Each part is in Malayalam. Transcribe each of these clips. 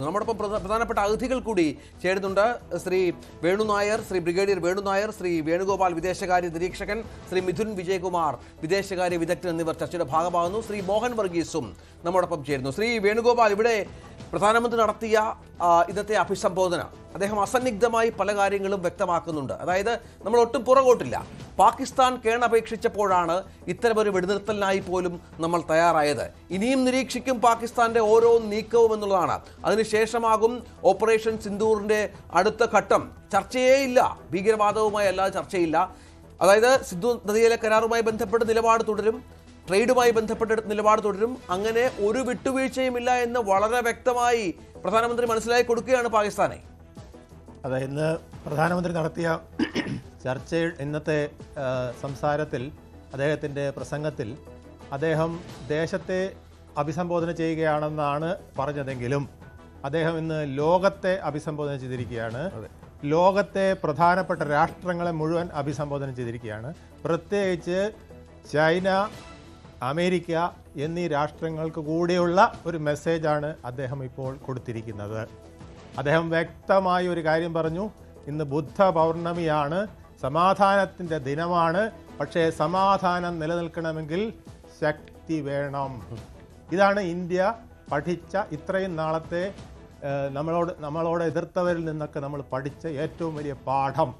നമ്മോടൊപ്പം പ്രധാനപ്പെട്ട അതിഥികൾ കൂടി ചേരുന്നുണ്ട്. ശ്രീ വേണു നായർ, ശ്രീ ബ്രിഗേഡിയർ വേണു നായർ, ശ്രീ വേണുഗോപാൽ വിദേശകാര്യ നിരീക്ഷകൻ, ശ്രീ മിഥുൻ വിജയകുമാർ വിദേശകാര്യ വിദഗ്ധൻ എന്നിവർ ചർച്ചയുടെ ഭാഗമാകുന്നു. ശ്രീ മോഹൻ വർഗീസും നമ്മോടൊപ്പം ചേരുന്നു. ശ്രീ വേണുഗോപാൽ, ഇവിടെ പ്രധാനമന്ത്രി നടത്തിയ ഇന്നത്തെ അഭിസംബോധന അദ്ദേഹം അസന്നിഗ്ധമായി പല കാര്യങ്ങളും വ്യക്തമാക്കുന്നുണ്ട്. അതായത് നമ്മൾ ഒട്ടും പുറകോട്ടില്ല. പാകിസ്ഥാൻ കേണപേക്ഷിച്ചപ്പോഴാണ് ഇത്തരമൊരു വെടിനിർത്തലിനായി പോലും നമ്മൾ തയ്യാറായത്. ഇനിയും നിരീക്ഷിക്കും പാകിസ്ഥാന്റെ ഓരോ നീക്കവും എന്നുള്ളതാണ്. അതിനുശേഷമാകും ഓപ്പറേഷൻ സിന്ദൂറിന്റെ അടുത്ത ഘട്ടം. ചർച്ചയേ ഇല്ല, ഭീകരവാദവുമായി അല്ലാതെ ചർച്ചയില്ല. അതായത് സിന്ധു നദിയിലെ കരാറുമായി ബന്ധപ്പെട്ട് നിലപാട് തുടരും, ട്രേഡുമായി ബന്ധപ്പെട്ട നിലപാട് തുടരും. അങ്ങനെ ഒരു വിട്ടുവീഴ്ചയുമില്ല എന്ന് വളരെ വ്യക്തമായി പ്രധാനമന്ത്രി മനസ്സിലാക്കി കൊടുക്കുകയാണ് പാകിസ്ഥാനെ. അതെ, ഇന്ന് പ്രധാനമന്ത്രി നടത്തിയ ചർച്ചയിൽ ഇന്നത്തെ സംസാരത്തിൽ അദ്ദേഹത്തിൻ്റെ പ്രസംഗത്തിൽ അദ്ദേഹം ദേശത്തെ അഭിസംബോധന ചെയ്യുകയാണെന്നാണ് പറഞ്ഞതെങ്കിലും അദ്ദേഹം ഇന്ന് ലോകത്തെ അഭിസംബോധന ചെയ്തിരിക്കുകയാണ്. ലോകത്തെ പ്രധാനപ്പെട്ട രാഷ്ട്രങ്ങളെ മുഴുവൻ അഭിസംബോധന ചെയ്തിരിക്കുകയാണ്. പ്രത്യേകിച്ച് ചൈന, അമേരിക്ക എന്നീ രാഷ്ട്രങ്ങൾക്ക് കൂടിയുള്ള ഒരു മെസ്സേജാണ് അദ്ദേഹം ഇപ്പോൾ കൊടുത്തിരിക്കുന്നത്. അദ്ദേഹം വ്യക്തമായ ഒരു കാര്യം പറഞ്ഞു. ഇന്ന് ബുദ്ധ പൗർണമിയാണ്, സമാധാനത്തിൻ്റെ ദിനമാണ്. പക്ഷേ സമാധാനം നിലനിൽക്കണമെങ്കിൽ ശക്തി വേണം. ഇതാണ് ഇന്ത്യ പഠിച്ച ഇത്രയും നാളത്തെ നമ്മളോട് എതിർത്തവരിൽ നിന്നൊക്കെ നമ്മൾ പഠിച്ച ഏറ്റവും വലിയ പാഠം.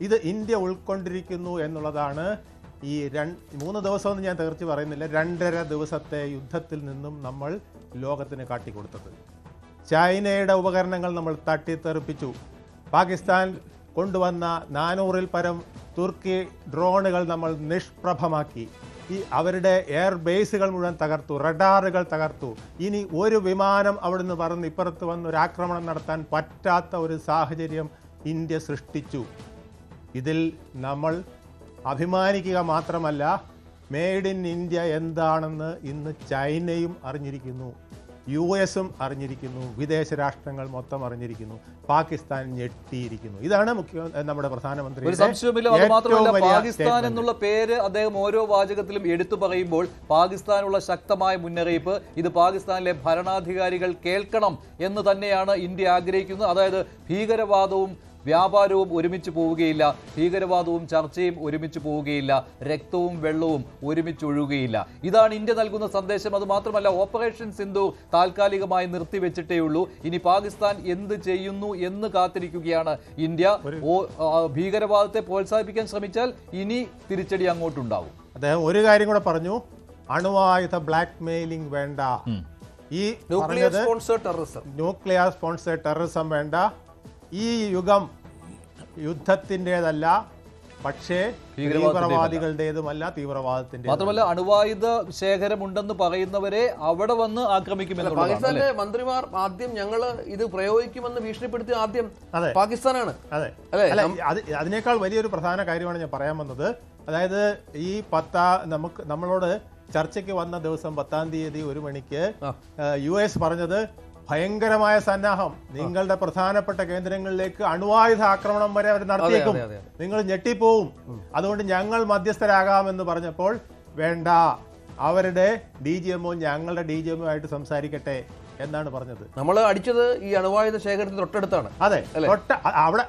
ഇത് ഇന്ത്യ ഉൾക്കൊണ്ടിരിക്കുന്നു എന്നുള്ളതാണ്. ഈ 3 ദിവസമെന്ന് ഞാൻ തീർച്ച പറയുന്നില്ല, 2.5 ദിവസത്തെ യുദ്ധത്തിൽ നിന്നും നമ്മൾ ലോകത്തിന് കാട്ടിക്കൊടുത്തത്. ചൈനയുടെ ഉപകരണങ്ങൾ നമ്മൾ തട്ടിത്തെറിപ്പിച്ചു. പാകിസ്ഥാൻ കൊണ്ടുവന്ന 400-ൽ പരം തുർക്കി ഡ്രോണുകൾ നമ്മൾ നിഷ്പ്രഭമാക്കി. അവരുടെ എയർ ബേസുകൾ മുഴുവൻ തകർത്തു, റഡാറുകൾ തകർത്തു. ഇനി ഒരു വിമാനം അവിടുന്ന് പറന്ന് ഇപ്പുറത്ത് വന്ന് ഒരു ആക്രമണം നടത്താൻ പറ്റാത്ത ഒരു സാഹചര്യം ഇന്ത്യ സൃഷ്ടിച്ചു. ഇതിൽ നമ്മൾ അഭിമാനിക്കുക മാത്രമല്ല, മെയ്ഡ് ഇൻ ഇന്ത്യ എന്താണെന്ന് ഇന്ന് ചൈനയും അറിഞ്ഞിരിക്കുന്നു, US-ഉം അറിഞ്ഞിരിക്കുന്നു, വിദേശ രാഷ്ട്രങ്ങൾ മൊത്തം അറിഞ്ഞിരിക്കുന്നു, പാകിസ്ഥാൻ ഞെട്ടിയിരിക്കുന്നു. ഇതാണ് നമ്മുടെ പ്രധാനമന്ത്രി. ഒരു സംശയമില്ല. അത് മാത്രമല്ല, പാകിസ്ഥാൻ എന്നുള്ള പേര് അദ്ദേഹം ഓരോ വാചകത്തിലും എടുത്തു പറയുമ്പോൾ പാകിസ്ഥാനുള്ള ശക്തമായ മുന്നറിയിപ്പ്, ഇത് പാകിസ്ഥാനിലെ ഭരണാധികാരികൾ കേൾക്കണം എന്ന് തന്നെയാണ് ഇന്ത്യ ആഗ്രഹിക്കുന്നത്. അതായത് ഭീകരവാദവും വ്യാപാരവും ഒരുമിച്ച് പോവുകയില്ല, ഭീകരവാദവും ചർച്ചയും ഒരുമിച്ച് പോവുകയില്ല, രക്തവും വെള്ളവും ഒരുമിച്ച് ഒഴുകുകയില്ല. ഇതാണ് ഇന്ത്യ നൽകുന്ന സന്ദേശം. അത് മാത്രമല്ല, ഓപ്പറേഷൻ സിന്ധു താൽക്കാലികമായി നിർത്തിവെച്ചിട്ടേ ഉള്ളൂ. ഇനി പാകിസ്ഥാൻ എന്ത് ചെയ്യുന്നു എന്ന് കാത്തിരിക്കുകയാണ് ഇന്ത്യ. ഭീകരവാദത്തെ പ്രോത്സാഹിപ്പിക്കാൻ ശ്രമിച്ചാൽ ഇനി തിരിച്ചടി അങ്ങോട്ടുണ്ടാവും. അദ്ദേഹം ഒരു കാര്യം കൂടെ പറഞ്ഞു, അണുവായുധ ബ്ലാക്ക് മെയിലിംഗ് വേണ്ട, ഈ ന്യൂക്ലിയർ സ്പോൺസേർഡ് ടെററിസം വേണ്ട. ഈ യുഗം യുദ്ധത്തിൻ്റെതല്ല, പക്ഷേ തീവ്രവാദികളുടേതുമല്ല, തീവ്രവാദത്തിന്റെ. മാത്രമല്ല, അണുവായുധ ശേഖരമുണ്ടെന്ന് പറയുന്നവരെ അവിടെ വന്ന് ആക്രമിക്കുമെന്ന് പാകിസ്ഥാന്റെ മന്ത്രിമാർ ആദ്യം ഞങ്ങൾ ഇത് പ്രയോഗിക്കുമെന്ന് ഭീഷണിപ്പെടുത്തിയ ആദ്യം പാകിസ്ഥാനാണ്. അതെ, അതിനേക്കാൾ വലിയൊരു പ്രധാന കാര്യമാണ് ഞാൻ പറയാൻ വന്നത്. അതായത് ഈ നമ്മളോട് ചർച്ചയ്ക്ക് വന്ന ദിവസം 10-ാം തീയതി 1 മണിക്ക് US പറഞ്ഞത്, ഭയങ്കരമായ സന്നാഹം, നിങ്ങളുടെ പ്രധാനപ്പെട്ട കേന്ദ്രങ്ങളിലേക്ക് അണുവായുധ ആക്രമണം വരെ അവർ നടത്തിയേക്കും, നിങ്ങൾ ഞെട്ടിപ്പോവും, അതുകൊണ്ട് ഞങ്ങൾ മധ്യസ്ഥരാകാമെന്ന് പറഞ്ഞപ്പോൾ വേണ്ട, അവരുടെ DGMO ഞങ്ങളുടെ DGMO ആയിട്ട് സംസാരിക്കട്ടെ എന്നാണ് പറഞ്ഞത്. നമ്മൾ അടിച്ചത് ഈ അണുവായുധ ശേഖരത്തിന് തൊട്ടടുത്താണ്. അതെ, അവിടെ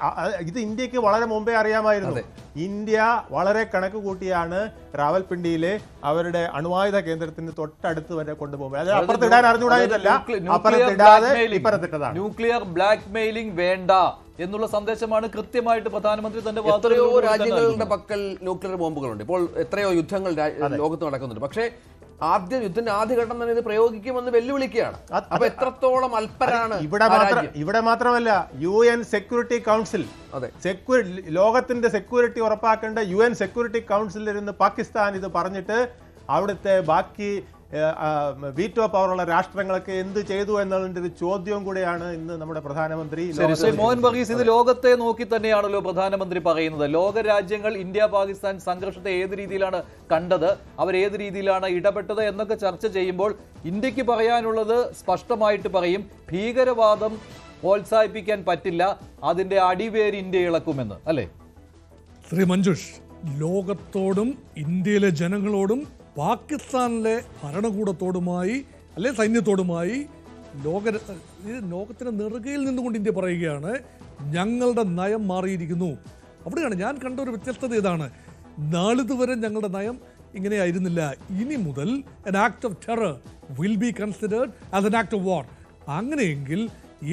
ഇത് ഇന്ത്യക്ക് വളരെ മുമ്പേ അറിയാമായിരുന്നു. ഇന്ത്യ വളരെ കണക്ക് കൂട്ടിയാണ് റാവൽപിണ്ടിയിലെ അവരുടെ അണുവായുധ കേന്ദ്രത്തിന് തൊട്ടടുത്ത് വരെ കൊണ്ടുപോകുമ്പോൾ അത് അപ്പുറത്തിടാൻ അറിഞ്ഞുകൂടായിട്ടല്ല, അപ്പുറത്തിടാതെ ഇപ്പുറത്തിട്ടതാണ്. ന്യൂക്ലിയർ ബ്ലാക്ക് മെയിലിംഗ് വേണ്ട എന്നുള്ള സന്ദേശമാണ് കൃത്യമായിട്ട് പ്രധാനമന്ത്രി തന്റെ എത്രയോ രാജ്യങ്ങളുടെ പക്കൽ ന്യൂക്ലിയർ ബോംബുകളുണ്ട്. ഇപ്പോൾ എത്രയോ യുദ്ധങ്ങൾ ലോകത്ത് നടക്കുന്നുണ്ട്. പക്ഷേ യുദ്ധത്തിന്റെ ആദ്യഘട്ടം തന്നെ ഇത് പ്രയോഗിക്കുമെന്ന് വെല്ലുവിളിക്കുകയാണ്. അപ്പൊ എത്രത്തോളം അല്പരാണ്. ഇവിടെ മാത്രമല്ല, UN സെക്യൂരിറ്റി കൗൺസിൽ, ലോകത്തിന്റെ സെക്യൂരിറ്റി ഉറപ്പാക്കേണ്ട UN സെക്യൂരിറ്റി കൗൺസിലിൽ ഇരുന്ന് പാകിസ്ഥാൻ ഇത് പറഞ്ഞിട്ട് അവിടുത്തെ ബാക്കി വീറ്റോ പവറുള്ള രാഷ്ട്രങ്ങളൊക്കെ എന്ത് ചെയ്തു എന്നതിന്റെ ഒരു ചോദ്യവും കൂടെയാണ് ഇന്ന് നമ്മുടെ പ്രധാനമന്ത്രി. മോഹൻ വർഗീസ്, ഇത് ലോകത്തെ നോക്കി തന്നെയാണല്ലോ പ്രധാനമന്ത്രി പറയുന്നത്. ലോക രാജ്യങ്ങൾ ഇന്ത്യ പാകിസ്ഥാൻ സംഘർഷത്തെ ഏത് രീതിയിലാണ് കണ്ടത്, അവരേത് രീതിയിലാണ് ഇടപെട്ടത് എന്നൊക്കെ ചർച്ച ചെയ്യുമ്പോൾ ഇന്ത്യക്ക് പറയാനുള്ളത് സ്പഷ്ടമായിട്ട് പറയും, ഭീകരവാദം പ്രോത്സാഹിപ്പിക്കാൻ പറ്റില്ല, അതിന്റെ അടിവേര് ഇന്ത്യ ഇളക്കുമെന്ന്. അല്ലേ ശ്രീ മഞ്ജുഷ്? ലോകത്തോടും ഇന്ത്യയിലെ ജനങ്ങളോടും പാകിസ്ഥാനിലെ ഭരണകൂടത്തോടുമായി അല്ലെ സൈന്യത്തോടുമായി ലോകത്തിന് നെറുകയിൽ നിന്നുകൊണ്ട് ഇന്ത്യ പറയുകയാണ് ഞങ്ങളുടെ നയം മാറിയിരിക്കുന്നു. അവിടെയാണ് ഞാൻ കണ്ട ഒരു വ്യത്യസ്തത. ഇതാണ്, നാളിതുവരെ ഞങ്ങളുടെ നയം ഇങ്ങനെയായിരുന്നില്ല. ഇനി മുതൽ an act of terror will be considered as an act of war. അങ്ങനെയെങ്കിൽ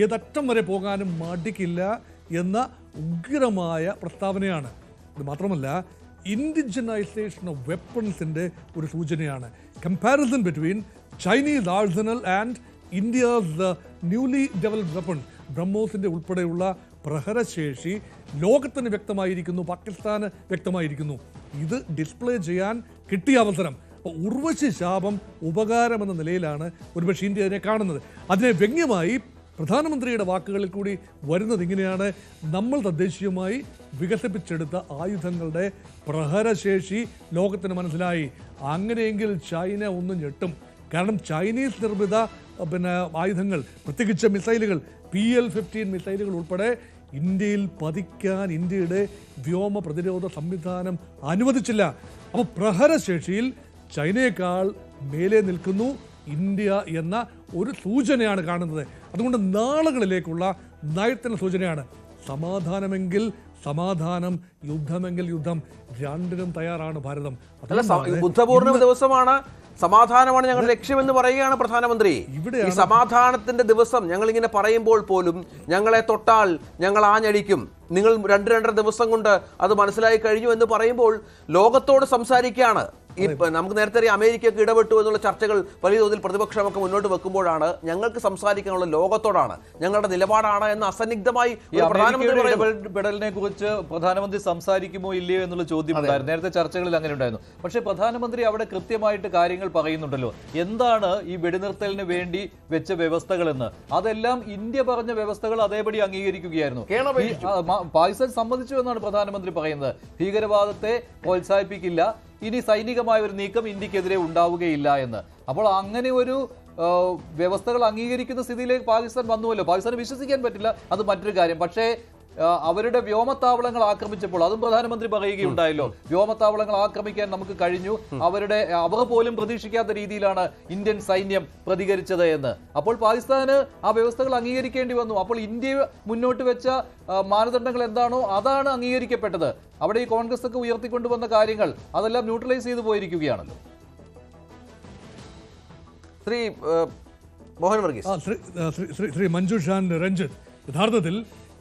ഏതറ്റം വരെ പോകാനും മടിക്കില്ല എന്ന ഉഗ്രമായ പ്രസ്താവനയാണ്. ഇത് മാത്രമല്ല, ഇൻഡിജിനൈസേഷൻ ഓഫ് വെപ്പൺസിൻ്റെ ഒരു സൂചനയാണ്. Comparison between Chinese arsenal and India's newly developed weapon ബ്രഹ്മോസിൻ്റെ ഉൾപ്പെടെയുള്ള പ്രഹരശേഷി ലോകത്തിന് വ്യക്തമായിരിക്കുന്നു, പാകിസ്ഥാന് വ്യക്തമായിരിക്കുന്നു. ഇത് ഡിസ്പ്ലേ ചെയ്യാൻ കിട്ടിയ അവസരം, ഉർവശി ശാപം ഉപകാരമെന്ന നിലയിലാണ് ഒരുപക്ഷെ ഇന്ത്യ അതിനെ കാണുന്നത്. അതിനെ വ്യംഗ്യമായി പ്രധാനമന്ത്രിയുടെ വാക്കുകളിൽ കൂടി വരുന്നത് ഇങ്ങനെയാണ്: നമ്മൾ തദ്ദേശീയമായി വികസിപ്പിച്ചെടുത്ത ആയുധങ്ങളുടെ പ്രഹരശേഷി ലോകത്തിന് മനസ്സിലായി. അങ്ങനെയെങ്കിൽ ചൈന ഒന്ന് ഞെട്ടും. കാരണം ചൈനീസ് നിർമ്മിത ആയുധങ്ങൾ, പ്രത്യേകിച്ച് മിസൈലുകൾ, PL-15 മിസൈലുകൾ ഉൾപ്പെടെ ഇന്ത്യയിൽ പതിക്കാൻ ഇന്ത്യയുടെ വ്യോമ പ്രതിരോധ സംവിധാനം അനുവദിച്ചില്ല. അപ്പോൾ പ്രഹരശേഷിയിൽ ചൈനയേക്കാൾ മേലെ നിൽക്കുന്നു ഇന്ത്യ എന്ന ഒരു സൂചനയാണ് കാണുന്നത്. അതുകൊണ്ട് നാളുകളിലേക്കുള്ള നയത്തിന് സൂചനയാണ്. സമാധാനമെങ്കിൽ സമാധാനം, യുദ്ധമെങ്കിൽ യുദ്ധം, രണ്ടിനും തയ്യാറാണ് ഭാരതം. ബുദ്ധപൂർണിമ ദിവസമാണ്, സമാധാനമാണ് ഞങ്ങളുടെ ലക്ഷ്യമെന്ന് പറയുകയാണ് പ്രധാനമന്ത്രി. ഈ സമാധാനത്തിന്റെ ദിവസം ഞങ്ങൾ ഇങ്ങനെ പറയുമ്പോൾ പോലും ഞങ്ങളെ തൊട്ടാൽ ഞങ്ങൾ ആഞ്ഞടിക്കും, നിങ്ങൾ 2-2.5 ദിവസം കൊണ്ട് അത് മനസ്സിലായി കഴിഞ്ഞു എന്ന് പറയുമ്പോൾ ലോകത്തോട് സംസാരിക്കുകയാണ്. ഈ നമുക്ക് നേരത്തെ അറിയാം, അമേരിക്കയ്ക്ക് ഇടപെട്ടു എന്നുള്ള ചർച്ചകൾ വലിയ തോതിൽ പ്രതിപക്ഷമൊക്കെ മുന്നോട്ട് വെക്കുമ്പോഴാണ് ഞങ്ങൾക്ക് സംസാരിക്കാനുള്ള ലോകത്തോടാണ്, ഞങ്ങളുടെ നിലപാടാണ് എന്ന് അസന്നിഗ്ധമായി ഇടപെടലിനെ കുറിച്ച് പ്രധാനമന്ത്രി സംസാരിക്കുമോ ഇല്ലയോ എന്നുള്ള ചോദ്യം ഉണ്ടായിരുന്നു. നേരത്തെ ചർച്ചകളിൽ അങ്ങനെ ഉണ്ടായിരുന്നു. പക്ഷേ പ്രധാനമന്ത്രി അവിടെ കൃത്യമായിട്ട് കാര്യങ്ങൾ പറയുന്നുണ്ടല്ലോ. എന്താണ് ഈ വെടിനിർത്തലിന് വേണ്ടി വെച്ച വ്യവസ്ഥകളെന്ന്? അതെല്ലാം ഇന്ത്യ പറഞ്ഞ വ്യവസ്ഥകൾ അതേപടി അംഗീകരിക്കുകയായിരുന്നു. പാകിസ്ഥാൻ സമ്മതിച്ചു എന്നാണ് പ്രധാനമന്ത്രി പറയുന്നത്. ഭീകരവാദത്തെ പ്രോത്സാഹിപ്പിക്കില്ല, ഇനി സൈനികമായ ഒരു നീക്കം ഇന്ത്യക്കെതിരെ ഉണ്ടാവുകയില്ല എന്ന്. അപ്പോൾ അങ്ങനെ ഒരു വ്യവസ്ഥകൾ അംഗീകരിക്കുന്ന സ്ഥിതിയിലേക്ക് പാകിസ്ഥാൻ വന്നുവല്ലോ. പാകിസ്ഥാന് വിശ്വസിക്കാൻ പറ്റില്ല, അത് മറ്റൊരു കാര്യം. പക്ഷേ അവരുടെ വ്യോമത്താവളങ്ങൾ ആക്രമിച്ചപ്പോൾ അതും പ്രധാനമന്ത്രി പറയുകയുണ്ടായല്ലോ, വ്യോമത്താവളങ്ങൾ ആക്രമിക്കാൻ നമുക്ക് കഴിഞ്ഞു, അവർ പോലും പ്രതീക്ഷിക്കാത്ത രീതിയിലാണ് ഇന്ത്യൻ സൈന്യം പ്രതികരിച്ചത് എന്ന്. അപ്പോൾ പാകിസ്ഥാന് ആ വ്യവസ്ഥകൾ അംഗീകരിക്കേണ്ടി വന്നു. അപ്പോൾ ഇന്ത്യ മുന്നോട്ട് വെച്ച മാനദണ്ഡങ്ങൾ എന്താണോ അതാണ് അംഗീകരിക്കപ്പെട്ടത്. അവിടെ ഈ കോൺഗ്രസ് ഒക്കെ ഉയർത്തിക്കൊണ്ടുവന്ന കാര്യങ്ങൾ അതെല്ലാം ന്യൂട്രലൈസ് ചെയ്തു പോയിരിക്കുകയാണല്ലോ. ശ്രീ മോഹൻ വർഗീസ്, ശ്രീ മഞ്ജുഷ് ആൻഡ് രഞ്ജിത്ത്, യഥാർത്ഥത്തിൽ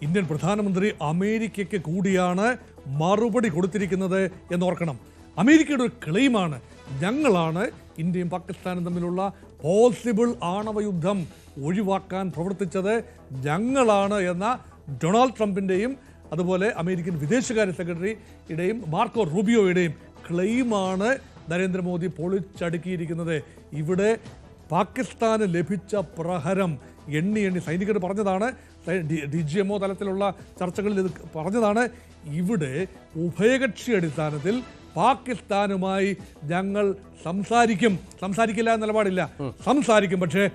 ഇന്ത്യൻ പ്രധാനമന്ത്രി അമേരിക്കയ്ക്ക് കൂടിയാണ് മറുപടി കൊടുത്തിരിക്കുന്നത് എന്നോർക്കണം. അമേരിക്കയുടെ ഒരു ക്ലെയിമാണ്, ഞങ്ങളാണ് ഇന്ത്യയും പാകിസ്ഥാനും തമ്മിലുള്ള പോസിബിൾ ആണവ യുദ്ധം ഒഴിവാക്കാൻ പ്രവർത്തിച്ചത്, ഞങ്ങളാണ് എന്ന ഡൊണാൾഡ് ട്രംപിൻ്റെയും അതുപോലെ അമേരിക്കൻ വിദേശകാര്യ സെക്രട്ടറിയുടെയും മാർക്കോ റൂബിയോയുടെയും ക്ലെയിമാണ് നരേന്ദ്രമോദി പൊളിച്ചടുക്കിയിരിക്കുന്നത്. ഇവിടെ പാകിസ്ഥാന് ലഭിച്ച പ്രഹരം എണ്ണി സൈനികർ പറഞ്ഞതാണ്, DGMO തലത്തിലുള്ള ചർച്ചകളിൽ ഇത് പറഞ്ഞതാണ്. ഇവിടെ ഉഭയകക്ഷി അടിസ്ഥാനത്തിൽ പാകിസ്ഥാനുമായി ഞങ്ങൾ സംസാരിക്കില്ല എന്ന നിലപാടില്ല, സംസാരിക്കും. പക്ഷേ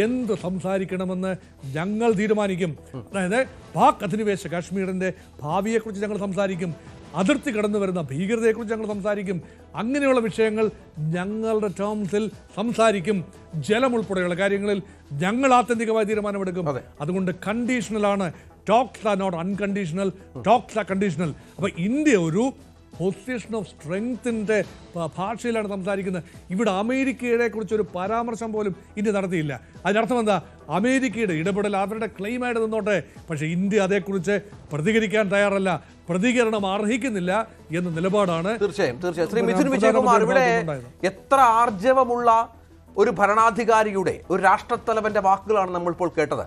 എന്ത് സംസാരിക്കണമെന്ന് ഞങ്ങൾ തീരുമാനിക്കും. അതായത് പാക് അധിനിവേശ കാശ്മീരിൻ്റെ ഭാവിയെക്കുറിച്ച് ഞങ്ങൾ സംസാരിക്കും, അതിർത്തി കടന്നു വരുന്ന ഭീകരതയെക്കുറിച്ച് ഞങ്ങൾ സംസാരിക്കും, അങ്ങനെയുള്ള വിഷയങ്ങൾ ഞങ്ങളുടെ ടേംസിൽ സംസാരിക്കും. ജലം ഉൾപ്പെടെയുള്ള കാര്യങ്ങളിൽ ഞങ്ങൾ ആത്യന്തികമായി തീരുമാനമെടുക്കും. അതുകൊണ്ട് കണ്ടീഷണലാണ്. Talks are not unconditional, talks are conditional. അപ്പോൾ ഇന്ത്യ ഒരു പൊസിഷൻ ഓഫ് സ്ട്രെങ്ത്തിൻ്റെ ഭാഷയിലാണ് സംസാരിക്കുന്നത്. ഇവിടെ അമേരിക്കയെ കുറിച്ചൊരു പരാമർശം പോലും ഇന്ത്യ നടത്തിയില്ല. അതിനർത്ഥം എന്താ? അമേരിക്കയുടെ ഇടപെടൽ അവരുടെ ക്ലെയിമായിട്ട് നിന്നോട്ടെ, പക്ഷേ ഇന്ത്യ അതേക്കുറിച്ച് പ്രതികരിക്കാൻ തയ്യാറല്ല, പ്രതികരണം അർഹിക്കുന്നില്ല എന്ന നിലപാടാണ്. തീർച്ചയായും. ശ്രീ മിഥുൻ വിജയകുമാർ, ഇവിടെ എത്ര ആർജവമുള്ള ഒരു ഭരണാധികാരിയുടെ, ഒരു രാഷ്ട്രത്തലവന്റെ വാക്കുകളാണ് നമ്മൾ ഇപ്പോൾ കേട്ടത്.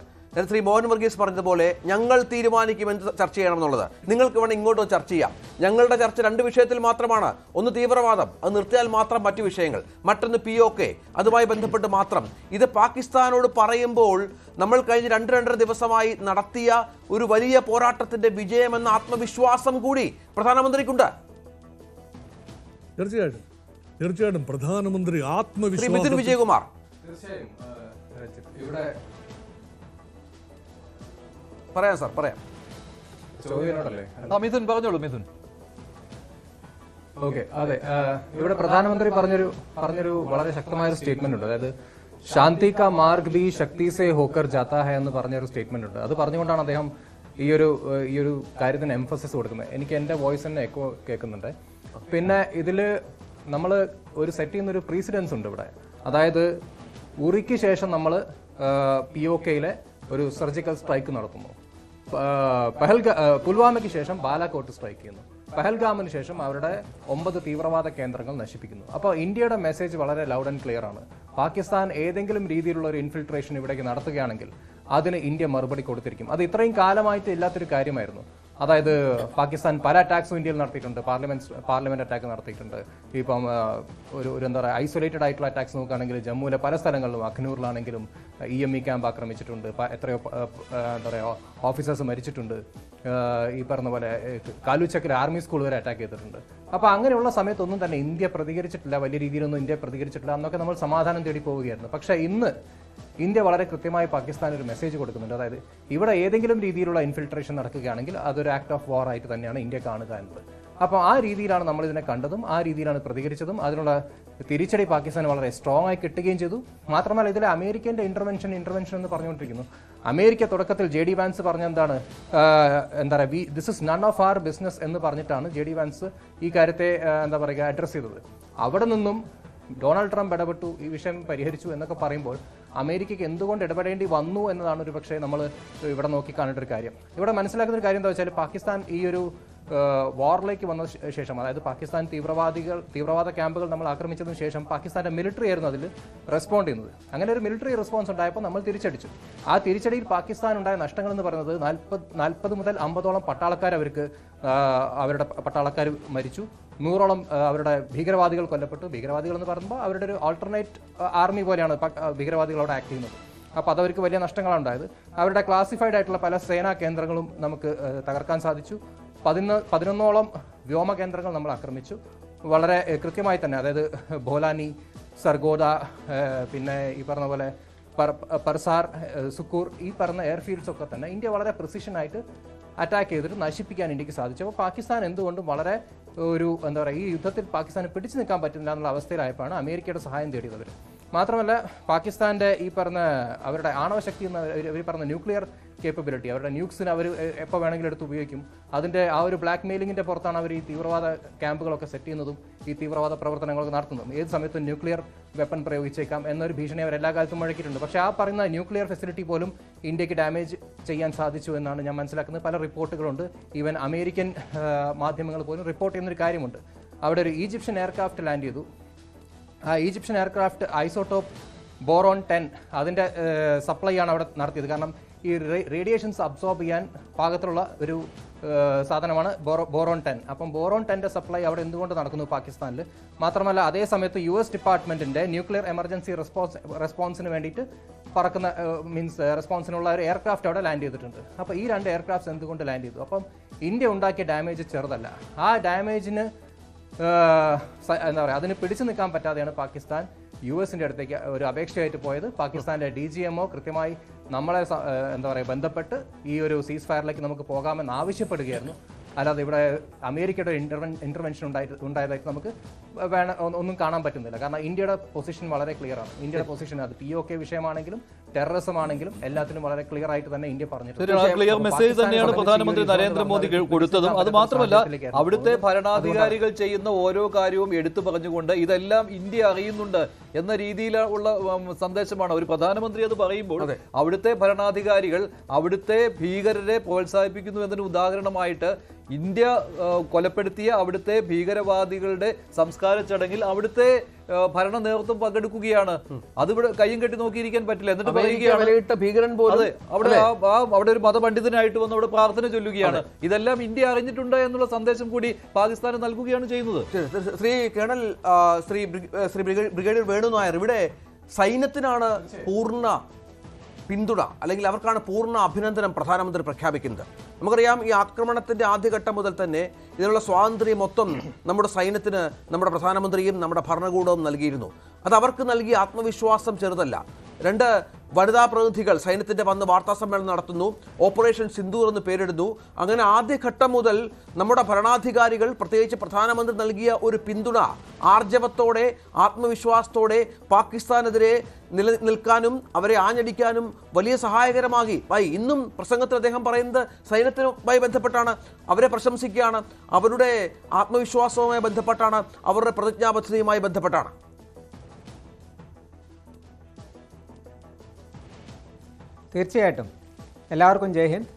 ശ്രീ മോഹൻ വർഗീസ് പറഞ്ഞതുപോലെ ഞങ്ങൾ തീരുമാനിക്കും എന്ത് ചർച്ച ചെയ്യണമെന്നുള്ളത്. നിങ്ങൾക്ക് വേണം ഇങ്ങോട്ട് ചർച്ച ചെയ്യാം. ഞങ്ങളുടെ ചർച്ച 2 വിഷയത്തിൽ മാത്രമാണ്. ഒന്ന് തീവ്രവാദം, അത് നിർത്തിയാൽ മാത്രം മറ്റു വിഷയങ്ങൾ. മറ്റൊന്ന് POK, അതുമായി ബന്ധപ്പെട്ട് മാത്രം. ഇത് പാകിസ്ഥാനോട് പറയുമ്പോൾ നമ്മൾ കഴിഞ്ഞ 2-2.5 ദിവസമായി നടത്തിയ ഒരു വലിയ പോരാട്ടത്തിന്റെ വിജയമെന്ന ആത്മവിശ്വാസം കൂടി പ്രധാനമന്ത്രിക്കുണ്ട്. തീർച്ചയായിട്ടും പ്രധാനമന്ത്രി ആത്മവിശ്വാസം. മിഥുൻ വിജയകുമാർ, തീർച്ചയായും ഇവിടെ പറയാം സാർ, പറയാം. മിഥുൻ പറഞ്ഞോളൂ. മിഥുൻ, ഓക്കെ, അതെ, ഇവിടെ പ്രധാനമന്ത്രി പറഞ്ഞൊരു വളരെ ശക്തമായ ഒരു സ്റ്റേറ്റ്മെന്റ് ഉണ്ട്. അതായത് ശാന്തി കാ മാർഗ് ഭി ശക്തി സേ ഹോക്കർ ജാത്താ ഹൈ എന്ന് പറഞ്ഞൊരു സ്റ്റേറ്റ്മെന്റ് ഉണ്ട്. അത് പറഞ്ഞുകൊണ്ടാണ് അദ്ദേഹം ഈ ഒരു കാര്യത്തിന് എംഫസിസ് കൊടുക്കുന്നത്. എനിക്ക് എൻ്റെ വോയിസ് തന്നെ എക്കോ കേൾക്കുന്നുണ്ട്. പിന്നെ ഇതിൽ നമ്മൾ ഒരു സെറ്റ് ചെയ്യുന്ന ഒരു പ്രീസിഡൻസ് ഉണ്ട് ഇവിടെ. അതായത് ഉറിക്ക് ശേഷം നമ്മൾ POKയിലെ ഒരു സർജിക്കൽ സ്ട്രൈക്ക് നടത്തുന്നു. പുൽവാമയ്ക്ക് ശേഷം ബാലാകോട്ട് സ്ട്രൈക്ക് ചെയ്യുന്നു. പഹൽഗാമിന് ശേഷം അവരുടെ 9 തീവ്രവാദ കേന്ദ്രങ്ങൾ നശിപ്പിക്കുന്നു. അപ്പോൾ ഇന്ത്യയുടെ മെസ്സേജ് വളരെ ലൗഡ് ആൻഡ് ക്ലിയർ ആണ്. പാകിസ്ഥാൻ ഏതെങ്കിലും രീതിയിലുള്ള ഒരു ഇൻഫിൽട്രേഷൻ ഇവിടേക്ക് നടത്തുകയാണെങ്കിൽ അതിന് ഇന്ത്യ മറുപടി കൊടുത്തിരിക്കും. അത് ഇത്രയും കാലമായിട്ട് ഇല്ലാത്തൊരു കാര്യമായിരുന്നു. അതായത് പാകിസ്ഥാൻ പല അറ്റാക്സും ഇന്ത്യയിൽ നടത്തിയിട്ടുണ്ട്. പാർലമെന്റ് അറ്റാക്ക് നടത്തിയിട്ടുണ്ട്. ഇപ്പം ഒരു എന്താ പറയുക, ഐസൊലേറ്റഡ് ആയിട്ടുള്ള അറ്റാക്സ് നോക്കുകയാണെങ്കിൽ ജമ്മുവിലെ പല സ്ഥലങ്ങളിലും, അഖ്നൂറിലാണെങ്കിലും EME ക്യാമ്പ് ആക്രമിച്ചിട്ടുണ്ട്. എത്രയോ എന്താ പറയുക ഓഫീസേഴ്സ് മരിച്ചിട്ടുണ്ട്. ഈ പറഞ്ഞ പോലെ കാലുച്ചക്കിൽ ആർമി സ്കൂൾ വരെ അറ്റാക്ക് ചെയ്തിട്ടുണ്ട്. അപ്പോൾ അങ്ങനെയുള്ള സമയത്തൊന്നും തന്നെ ഇന്ത്യ പ്രതികരിച്ചിട്ടില്ല, വലിയ രീതിയിലൊന്നും ഇന്ത്യ പ്രതികരിച്ചിട്ടില്ല. അന്നൊക്കെ നമ്മൾ സമാധാനം തേടി പോവുകയായിരുന്നു. പക്ഷേ ഇന്ന് ഇന്ത്യ വളരെ കൃത്യമായി പാകിസ്ഥാൻ ഒരു മെസ്സേജ് കൊടുക്കുന്നുണ്ട്. അതായത് ഇവിടെ ഏതെങ്കിലും രീതിയിലുള്ള ഇൻഫിൽട്രേഷൻ നടക്കുകയാണെങ്കിൽ അതൊരു ആക്ട് ഓഫ് വാർ ആയിട്ട് തന്നെയാണ് ഇന്ത്യ കാണുക എന്നത്. അപ്പോൾ ആ രീതിയിലാണ് നമ്മൾ ഇതിനെ കണ്ടതും, ആ രീതിയിലാണ് പ്രതികരിച്ചതും. അതിനുള്ള തിരിച്ചടി പാകിസ്ഥാൻ വളരെ സ്ട്രോങ് ആയി കിട്ടുകയും ചെയ്തു. മാത്രമല്ല ഇതിലെ അമേരിക്കൻ്റെ ഇന്റർവെൻഷൻ എന്ന് പറഞ്ഞുകൊണ്ടിരിക്കുന്നു. അമേരിക്ക തുടക്കത്തിൽ JD വാൻസ് പറഞ്ഞ എന്താണ്, എന്താ പറയുക, this is none of our business എന്ന് പറഞ്ഞിട്ടാണ് JD വാൻസ് ഈ കാര്യത്തെ എന്താ പറയുക അഡ്രസ്സ് ചെയ്തത്. അവിടെ നിന്നും ഡൊണാൾഡ് ട്രംപ് ഇടപെട്ടു, ഈ വിഷയം പരിഹരിച്ചു എന്നൊക്കെ പറയുമ്പോൾ അമേരിക്കയ്ക്ക് എന്തുകൊണ്ട് ഇടപെടേണ്ടി വന്നു എന്നതാണ് ഒരു പക്ഷേ നമ്മൾ ഇവിടെ നോക്കിക്കാണേണ്ട ഒരു കാര്യം. ഇവിടെ മനസ്സിലാക്കുന്ന ഒരു കാര്യം എന്താ വെച്ചാൽ, പാകിസ്ഥാൻ ഈ ഒരു വാറിലേക്ക് വന്ന ശേഷം, അതായത് പാകിസ്ഥാൻ തീവ്രവാദ ക്യാമ്പുകൾ നമ്മൾ ആക്രമിച്ചതിന് ശേഷം പാകിസ്ഥാന്റെ മിലിറ്ററി ആയിരുന്നു അതിൽ റെസ്പോണ്ട് ചെയ്യുന്നത്. അങ്ങനെ ഒരു മിലിറ്ററി റെസ്പോൺസ് ഉണ്ടായപ്പോൾ നമ്മൾ തിരിച്ചടിച്ചു. ആ തിരിച്ചടിയിൽ പാകിസ്ഥാൻ ഉണ്ടായ നഷ്ടങ്ങൾ എന്ന് പറയുന്നത് 40 മുതൽ 50ഓളം പട്ടാളക്കാർ അവരുടെ പട്ടാളക്കാർ മരിച്ചു. 100ഓളം അവരുടെ ഭീകരവാദികൾ കൊല്ലപ്പെട്ടു. ഭീകരവാദികൾ എന്ന് പറയുമ്പോൾ അവരുടെ ഒരു ആൾട്ടർനേറ്റ് ആർമി പോലെയാണ് ഭീകരവാദികൾ അവിടെ ആക്ട് ചെയ്യുന്നത്. അപ്പോൾ അതവർക്ക് വലിയ നഷ്ടങ്ങളാണ് ഉണ്ടായത്. അവരുടെ ക്ലാസിഫൈഡ് ആയിട്ടുള്ള പല സേനാ കേന്ദ്രങ്ങളും നമുക്ക് തകർക്കാൻ സാധിച്ചു. 11ഓളം വ്യോമ കേന്ദ്രങ്ങൾ നമ്മൾ ആക്രമിച്ചു. വളരെ കൃത്യമായി തന്നെ, അതായത് ബോലാനി, സർഗോദ, പിന്നെ ഈ പറഞ്ഞ പോലെ പർസാർ, സുക്കൂർ, ഈ പറഞ്ഞ എയർഫീൽഡ്സ് ഒക്കെ തന്നെ ഇന്ത്യ വളരെ പ്രിസിഷനായിട്ട് അറ്റാക്ക് ചെയ്തിട്ട് നശിപ്പിക്കാൻ ഇന്ത്യക്ക് സാധിച്ചു. അപ്പോൾ പാകിസ്ഥാൻ എന്തുകൊണ്ടും വളരെ ഒരു എന്താ പറയുക, ഈ യുദ്ധത്തിൽ പാകിസ്ഥാന് പിടിച്ചു നിൽക്കാൻ പറ്റില്ല എന്നുള്ള അവസ്ഥയിലായപ്പോഴാണ് അമേരിക്കയുടെ സഹായം തേടിയത് അവർ. മാത്രമല്ല പാകിസ്ഥാന്റെ ഈ പറഞ്ഞ അവരുടെ ആണവശക്തി എന്ന ഇവർ പറഞ്ഞ ന്യൂക്ലിയർ കേപ്പബിലിറ്റി, അവരുടെ ന്യൂക്സിന് അവർ എപ്പോൾ വേണമെങ്കിലും എടുത്ത് ഉപയോഗിക്കും. അതിൻ്റെ ആ ഒരു ബ്ലാക്ക് മെയിലിങ്ങിൻ്റെ പുറത്താണ് അവർ ഈ തീവ്രവാദ ക്യാമ്പുകളൊക്കെ സെറ്റ് ചെയ്യുന്നതും ഈ തീവ്രവാദ പ്രവർത്തനങ്ങളൊക്കെ നടത്തുന്നതും. ഏത് സമയത്തും ന്യൂക്ലിയർ വെപ്പൺ പ്രയോഗിച്ചേക്കാം എന്നൊരു ഭീഷണി അവർ എല്ലാ കാലത്തും മുഴക്കിയിട്ടുണ്ട്. പക്ഷേ ആ പറയുന്ന ന്യൂക്ലിയർ ഫെസിലിറ്റി പോലും ഇന്ത്യക്ക് ഡാമേജ് ചെയ്യാൻ സാധിച്ചു എന്നാണ് ഞാൻ മനസ്സിലാക്കുന്നത്. പല റിപ്പോർട്ടുകളുണ്ട്. ഈവൻ അമേരിക്കൻ മാധ്യമങ്ങൾ പോലും റിപ്പോർട്ട് ചെയ്യുന്നൊരു കാര്യമുണ്ട്. അവിടെ ഒരു ഈജിപ്ഷ്യൻ എയർക്രാഫ്റ്റ് ലാൻഡ് ചെയ്തു. ആ ഈജിപ്ഷ്യൻ എയർക്രാഫ്റ്റ് ഐസോട്ടോപ്പ് ബോറോൺ 10 അതിൻ്റെ സപ്ലൈ ആണ് അവിടെ നടത്തിയത്. കാരണം ഈ റേഡിയേഷൻസ് അബ്സോർബ് ചെയ്യാൻ പാകത്തിലുള്ള ഒരു സാധനമാണ് ബോറോൺ 10. അപ്പം ബോറോൺ 10ന്റെ സപ്ലൈ അവിടെ എന്തുകൊണ്ട് നടക്കുന്നു പാകിസ്ഥാനിൽ? മാത്രമല്ല അതേ സമയത്ത് US ഡിപ്പാർട്ട്മെന്റിന്റെ ന്യൂക്ലിയർ എമർജൻസി റെസ്പോൺസിന് വേണ്ടിയിട്ട് പറക്കുന്ന റെസ്പോൺസിനുള്ള ഒരു എയർക്രാഫ്റ്റ് അവിടെ ലാൻഡ് ചെയ്തിട്ടുണ്ട്. അപ്പോൾ ഈ 2 എയർക്രാഫ്റ്റ്സ് എന്തുകൊണ്ട് ലാൻഡ് ചെയ്തു? അപ്പം ഇന്ത്യ ഉണ്ടാക്കിയ ഡാമേജ് ചെറുതല്ല. ആ ഡാമേജിന് എന്താ പറയുക, അതിന് പിടിച്ചു നിൽക്കാൻ പറ്റാതെയാണ് പാകിസ്ഥാൻ US-ന്റെ അടുത്തേക്ക് ഒരു അപേക്ഷയായിട്ട് പോയത്. പാകിസ്ഥാന്റെ DGMO കൃത്യമായി നമ്മളെ എന്താ പറയുക ബന്ധപ്പെട്ട് ഈ ഒരു സീസ് ഫയറിലേക്ക് നമുക്ക് പോകാമെന്ന് ആവശ്യപ്പെടുകയായിരുന്നു. അല്ലാതെ ഇവിടെ അമേരിക്കയുടെ ഇന്റർവെൻഷൻ ഉണ്ടായതായിട്ട് നമുക്ക് ഒന്നും കാണാൻ പറ്റുന്നില്ല. കാരണം ഇന്ത്യയുടെ പൊസിഷൻ വളരെ ക്ലിയർ ആണ്. ഇന്ത്യയുടെ പൊസിഷൻ അത് POK വിഷയമാണെങ്കിലും ടെററിസം ആണെങ്കിലും എല്ലാത്തിനും വളരെ ക്ലിയർ ആയിട്ട് തന്നെ ഇന്ത്യ പറഞ്ഞിട്ടുണ്ട്. ക്ലിയർ മെസ്സേജ് തന്നെയാണ് പ്രധാനമന്ത്രി നരേന്ദ്രമോദി കൊടുത്തതും. അത് മാത്രമല്ല അവിടുത്തെ ഭരണാധികാരികൾ ചെയ്യുന്ന ഓരോ കാര്യവും എടുത്തു പറഞ്ഞുകൊണ്ട് ഇതെല്ലാം ഇന്ത്യ അറിയുന്നുണ്ട് എന്ന രീതിയിലുള്ള സന്ദേശമാണ് ഒരു പ്രധാനമന്ത്രി അത് പറയുമ്പോൾ അവിടുത്തെ ഭരണാധികാരികൾ അവിടുത്തെ ഭീകരരെ പ്രോത്സാഹിപ്പിക്കുന്നു എന്നതിന് ഉദാഹരണമായിട്ട് ഇന്ത്യ കൊലപ്പെടുത്തിയ അവിടുത്തെ ഭീകരവാദികളുടെ സംസ്കാര ചടങ്ങിൽ അവിടുത്തെ ഭരണ നേതൃത്വം പങ്കെടുക്കുകയാണ്. അതിവിടെ കയ്യും കെട്ടി നോക്കിയിരിക്കാൻ പറ്റില്ല. എന്നിട്ട് പറയുകയാണ് ഭീകരൻ പോലെ അവിടെ ഒരു മതപണ്ഡിതനായിട്ട് വന്ന് അവിടെ പ്രാർത്ഥന ചൊല്ലുകയാണ്. ഇതെല്ലാം ഇന്ത്യ അറിഞ്ഞിട്ടുണ്ട് എന്നുള്ള സന്ദേശം കൂടി പാകിസ്ഥാന് നൽകുകയാണ് ചെയ്യുന്നത്. ശ്രീ കേണൽ, ശ്രീ ബ്രിഗേഡിയർ വേണു നായർ, ഇവിടെ സൈന്യത്തിനാണ് പൂർണ്ണ പിന്തുണ, അല്ലെങ്കിൽ അവർക്കാണ് പൂർണ്ണ അഭിനന്ദനം പ്രധാനമന്ത്രി പ്രഖ്യാപിക്കുന്നത്. നമുക്കറിയാം, ഈ ആക്രമണത്തിന്റെ ആദ്യഘട്ടം മുതൽ തന്നെ ഇതിനുള്ള സ്വാതന്ത്ര്യം മൊത്തം നമ്മുടെ സൈന്യത്തിന് നമ്മുടെ പ്രധാനമന്ത്രിയും നമ്മുടെ ഭരണകൂടവും നൽകിയിരുന്നു. അത് അവർക്ക് നൽകിയ ആത്മവിശ്വാസം ചെറുതല്ല. രണ്ട് വനിതാ പ്രതിനിധികൾ സൈന്യത്തിന്റെ വന്ന് വാർത്താ സമ്മേളനം നടത്തുന്നു. ഓപ്പറേഷൻ സിന്ദൂർ എന്ന് പേരിടുന്നു. അങ്ങനെ ആദ്യഘട്ടം മുതൽ നമ്മുടെ ഭരണാധികാരികൾ, പ്രത്യേകിച്ച് പ്രധാനമന്ത്രി നൽകിയ ഒരു പിന്തുണ ആർജവത്തോടെ, ആത്മവിശ്വാസത്തോടെ പാകിസ്ഥാനെതിരെ നിൽക്കാനും അവരെ ആഞ്ഞടിക്കാനും വലിയ സഹായകരമാകി. ഇന്നും പ്രസംഗത്തിൽ അദ്ദേഹം പറയുന്നത് സൈന്യത്തിനുമായി ബന്ധപ്പെട്ടാണ്, അവരെ പ്രശംസിക്കുകയാണ്, അവരുടെ ആത്മവിശ്വാസവുമായി ബന്ധപ്പെട്ടാണ്, അവരുടെ പ്രതിജ്ഞാബദ്ധതയുമായി ബന്ധപ്പെട്ടാണ്. തീർച്ചയായിട്ടും എല്ലാവർക്കും ജയ് ഹിന്ദ്.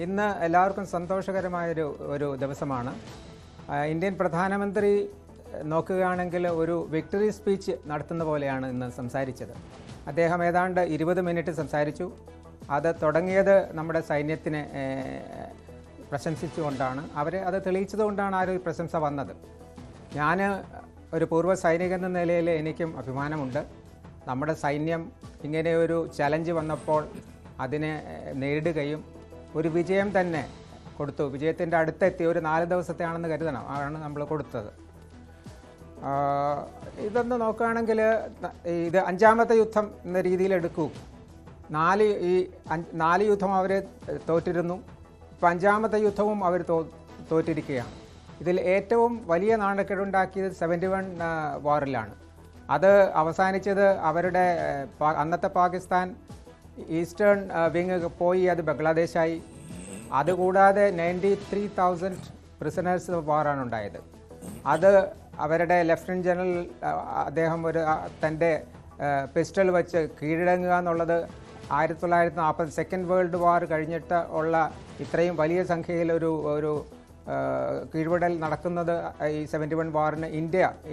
ഇന്ന് എല്ലാവർക്കും സന്തോഷകരമായൊരു ദിവസമാണ്. ഇന്ത്യൻ പ്രധാനമന്ത്രി നോക്കുകയാണെങ്കിൽ ഒരു വിക്ടറി സ്പീച്ച് നടത്തുന്ന പോലെയാണ് ഇന്ന് സംസാരിച്ചത്. അദ്ദേഹം ഏതാണ്ട് 20 മിനിറ്റ് സംസാരിച്ചു. അത് തുടങ്ങിയത് നമ്മുടെ സൈന്യത്തിനെ പ്രശംസിച്ചുകൊണ്ടാണ്, അവരെ അത് തെളിയിച്ചതുകൊണ്ടാണ് ആ ഒരു പ്രശംസ വന്നത്. ഞാൻ ഒരു പൂർവ്വ സൈനികൻ എന്ന നിലയിൽ എനിക്കും അഭിമാനമുണ്ട്. നമ്മുടെ സൈന്യം ഇങ്ങനെ ഒരു ചലഞ്ച് വന്നപ്പോൾ അതിനെ നേരിടുകയും ഒരു വിജയം തന്നെ കൊടുത്തു. വിജയത്തിൻ്റെ അടുത്തെത്തി. ഒരു 4 ദിവസത്തെയാണെന്ന് കരുതണം, ആണ് നമ്മൾ കൊടുത്തത്. ഇതൊന്ന് നോക്കുകയാണെങ്കിൽ ഇത് 5ാമത്തെ യുദ്ധം എന്ന രീതിയിൽ എടുക്കൂ. 4 യുദ്ധം അവർ തോറ്റിരുന്നു. ഇപ്പം 5ാമത്തെ യുദ്ധവും അവർ തോറ്റിരിക്കുകയാണ്. ഇതിൽ ഏറ്റവും വലിയ നാണക്കേടുണ്ടാക്കിയത് 71 വാറിലാണ്. അത് അവസാനിച്ചത് അവരുടെ അന്നത്തെ പാകിസ്ഥാൻ ഈസ്റ്റേൺ വിങ് പോയി, അത് ബംഗ്ലാദേശായി. അതുകൂടാതെ 93,000 പ്രിസണേഴ്സ് വാറാണ് ഉണ്ടായത്. അത് അവരുടെ ലെഫ്റ്റനൻറ്റ് ജനറൽ അദ്ദേഹം തൻ്റെ പിസ്റ്റൾ വെച്ച് കീഴടങ്ങുക എന്നുള്ളത് 1940 സെക്കൻഡ് വേൾഡ് വാർ കഴിഞ്ഞിട്ട് ഉള്ള ഇത്രയും വലിയ സംഖ്യയിൽ ഒരു കീഴ്പ്പെടൽ നടക്കുന്നത് ഈ 71 വാറിന്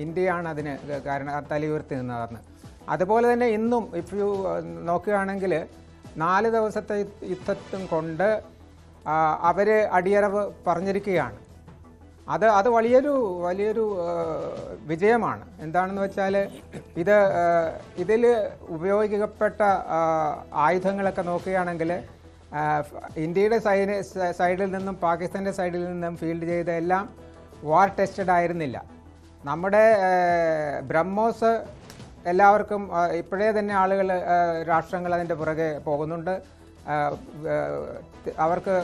ഇന്ത്യയാണ് അതിന് കാരണം തലയുയർത്തി നിന്നതെന്ന്. അതുപോലെ തന്നെ ഇന്നും ഇഫ് യു നോക്കുകയാണെങ്കിൽ 4 ദിവസത്തെ യുദ്ധത്തും കൊണ്ട് അവർ അടിയറവ് പറഞ്ഞിരിക്കുകയാണ്. അത് വലിയൊരു വിജയമാണ്. എന്താണെന്ന് വെച്ചാൽ ഇതിൽ ഉപയോഗിക്കപ്പെട്ട ആയുധങ്ങളൊക്കെ നോക്കുകയാണെങ്കിൽ ഇന്ത്യയുടെ സൈഡിൽ നിന്നും പാകിസ്ഥാൻ്റെ സൈഡിൽ നിന്നും ഫീൽഡ് ചെയ്ത എല്ലാം വാർ ടെസ്റ്റഡ് ആയിരുന്നില്ല. നമ്മുടെ ബ്രഹ്മോസ് എല്ലാവർക്കും ഇപ്പോഴേ തന്നെ രാഷ്ട്രങ്ങൾ അതിൻ്റെ പുറകെ പോകുന്നുണ്ട്. അവർക്ക്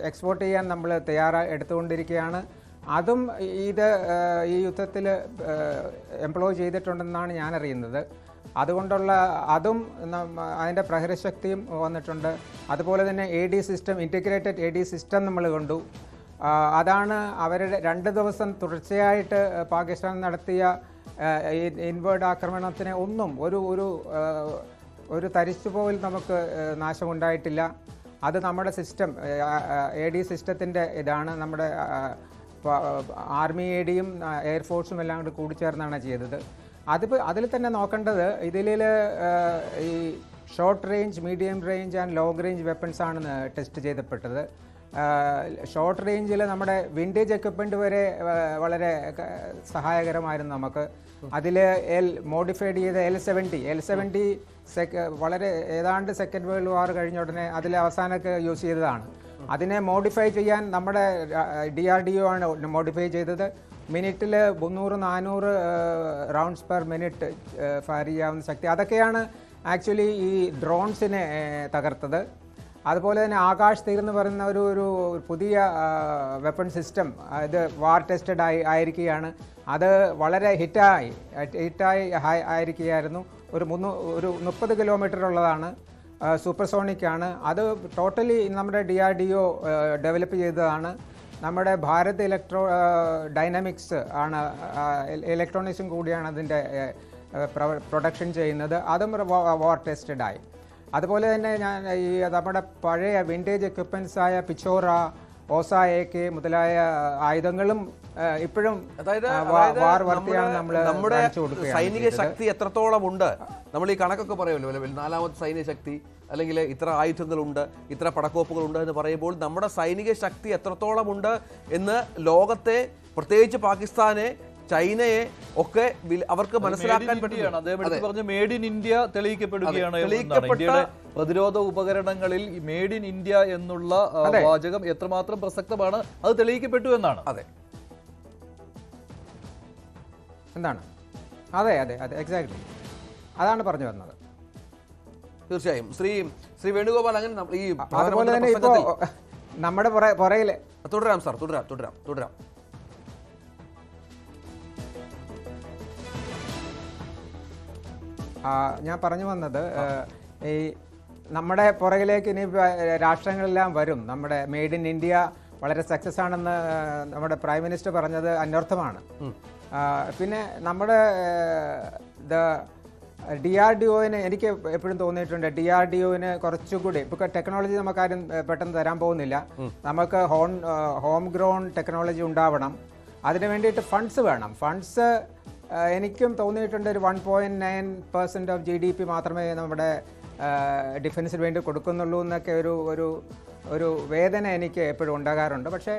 എക്സ്പോർട്ട് ചെയ്യാൻ നമ്മൾ എടുത്തുകൊണ്ടിരിക്കുകയാണ്. അതും ഈ യുദ്ധത്തിൽ എംപ്ലോയ് ചെയ്തിട്ടുണ്ടെന്നാണ് ഞാൻ അറിയുന്നത്. അതുകൊണ്ടുള്ള അതിൻ്റെ പ്രഹരശക്തിയും വന്നിട്ടുണ്ട്. അതുപോലെ തന്നെ AD system, integrated AD system നമ്മൾ കണ്ടു. അതാണ് അവരുടെ 2 ദിവസം തുടർച്ചയായിട്ട് പാകിസ്ഥാൻ നടത്തിയ ഇൻവേർഡ് ആക്രമണത്തിന് ഒരു തരിച്ചുപോൽ നമുക്ക് നാശമുണ്ടായിട്ടില്ല. അത് നമ്മുടെ സിസ്റ്റം AD സിസ്റ്റത്തിൻ്റെ ഇതാണ്. നമ്മുടെ ആർമി ADയും എയർഫോഴ്സും എല്ലാം കൂടി കൂടിച്ചേർന്നാണ് ചെയ്തത്. അതിൽ തന്നെ നോക്കേണ്ടത് ഇതിൽ ഈ short range, medium range and long range വെപ്പൺസാണ് ടെസ്റ്റ് ചെയ്തപ്പെട്ടത്. ഷോർട്ട് റേഞ്ചിൽ നമ്മുടെ വിൻറ്റേജ് എക്യുപ്മെൻറ്റ് വരെ വളരെ സഹായകരമായിരുന്നു നമുക്ക്. അതിൽ മോഡിഫൈഡ് ചെയ്ത L70 വളരെ ഏതാണ്ട് സെക്കൻഡ് വേൾഡ് വാർ കഴിഞ്ഞ ഉടനെ അതിൽ അവസാനമൊക്കെ യൂസ് ചെയ്തതാണ്. അതിനെ മോഡിഫൈ ചെയ്യാൻ നമ്മുടെ DRDO ആണ് മോഡിഫൈ ചെയ്തത്. മിനിറ്റിൽ 300-400 റൗണ്ട്സ് പെർ മിനിറ്റ് ഫയർ ചെയ്യാവുന്ന ശക്തി. അതൊക്കെയാണ് ആക്ച്വലി ഈ ഡ്രോൺസിനെ തകർത്തത്. അതുപോലെ തന്നെ ആകാശ് തീർ എന്ന് പറയുന്ന ഒരു പുതിയ വെപ്പൺ സിസ്റ്റം ഇത് വാർ ടെസ്റ്റഡ് ആയിരിക്കുകയാണ്. അത് വളരെ ഹിറ്റായി ആയിരിക്കുകയായിരുന്നു. ഒരു 30 കിലോമീറ്റർ ഉള്ളതാണ്, സൂപ്പർസോണിക്കാണ്. അത് ടോട്ടലി നമ്മുടെ DRDO ഡെവലപ്പ് ചെയ്തതാണ്. നമ്മുടെ ഭാരത് ഡൈനാമിക്സ് ആണ്, ഇലക്ട്രോണിക്സും കൂടിയാണ് അതിൻ്റെ പ്രൊഡക്ഷൻ ചെയ്യുന്നത്. അതും വാർ ടെസ്റ്റഡായി. അതുപോലെ തന്നെ നമ്മുടെ പഴയ വിൻറ്റേജ് എക്യുപ്മെൻറ്റ്സായ പിച്ചോറ, ഓസ AK മുതലായ ആയുധങ്ങളും ഇപ്പോഴും വാർ വർത്തിയാണ് നമ്മുടെ സൈനിക ശക്തി എത്രത്തോളം ഉണ്ട്. നമ്മൾ ഈ കണക്കൊക്കെ പറയുമല്ലോ, 4ാമത്തെ സൈനിക ശക്തി, അല്ലെങ്കിൽ ഇത്ര ആയുധങ്ങളുണ്ട്, ഇത്ര പടക്കോപ്പുകളുണ്ട് എന്ന് പറയുമ്പോൾ നമ്മുടെ സൈനിക ശക്തി എത്രത്തോളം ഉണ്ട് എന്ന് ലോകത്തെ, പ്രത്യേകിച്ച് പാകിസ്ഥാനെ, ചൈനയെ ഒക്കെ അവർക്ക് മനസ്സിലാക്കാൻ പറ്റുകയാണ്. അദ്ദേഹം എടുത്തു പറഞ്ഞ മേഡ് ഇൻ ഇന്ത്യ തെളിയിക്കപ്പെടുകയാണ്. ഇന്ത്യയുടെ പ്രതിരോധ ഉപകരണങ്ങളിൽ മേഡ് ഇൻ ഇന്ത്യ എന്നുള്ള വാചകം എത്രമാത്രം പ്രസക്തമാണ്, അത് തെളിയിക്കപ്പെട്ടു എന്നാണ്. അതെ, എന്താണ്? അതെ എക്സാക്ട്ലി അതാണ് പറഞ്ഞു വന്നത്. തീർച്ചയായും ശ്രീ വേണുഗോപാൽ അങ്ങനെ ഈ അതുപോലെ തന്നെ ഇപ്പോൾ നമ്മുടെ പുറകിൽ തുടരാം സാർ, തുടരാം. ഞാൻ പറഞ്ഞു വന്നത് ഈ നമ്മുടെ പുറകിലേക്ക് ഇനി രാഷ്ട്രങ്ങളെല്ലാം വരും. നമ്മുടെ മെയ്ഡ് ഇൻ ഇന്ത്യ വളരെ സക്സസ് ആണെന്ന് നമ്മുടെ പ്രൈം മിനിസ്റ്റർ പറഞ്ഞത് അന്വർത്ഥമാണ്. പിന്നെ നമ്മുടെ DRDOന് എനിക്ക് എപ്പോഴും തോന്നിയിട്ടുണ്ട്, DRDOന് കുറച്ചുകൂടി ഇപ്പോൾ ടെക്നോളജി നമുക്കാരും പെട്ടെന്ന് തരാൻ പോകുന്നില്ല. നമുക്ക് ഹോം ഗ്രൗൺ ടെക്നോളജി ഉണ്ടാവണം. അതിന് വേണ്ടിയിട്ട് ഫണ്ട്സ് വേണം. ഫണ്ട്സ് എനിക്കും തോന്നിയിട്ടുണ്ട് ഒരു 1.9% ഓഫ് GDP മാത്രമേ നമ്മുടെ ഡിഫൻസിന് വേണ്ടി കൊടുക്കുന്നുള്ളൂ എന്നൊക്കെ ഒരു വേദന എനിക്ക് എപ്പോഴും ഉണ്ടാകാറുണ്ട്. പക്ഷേ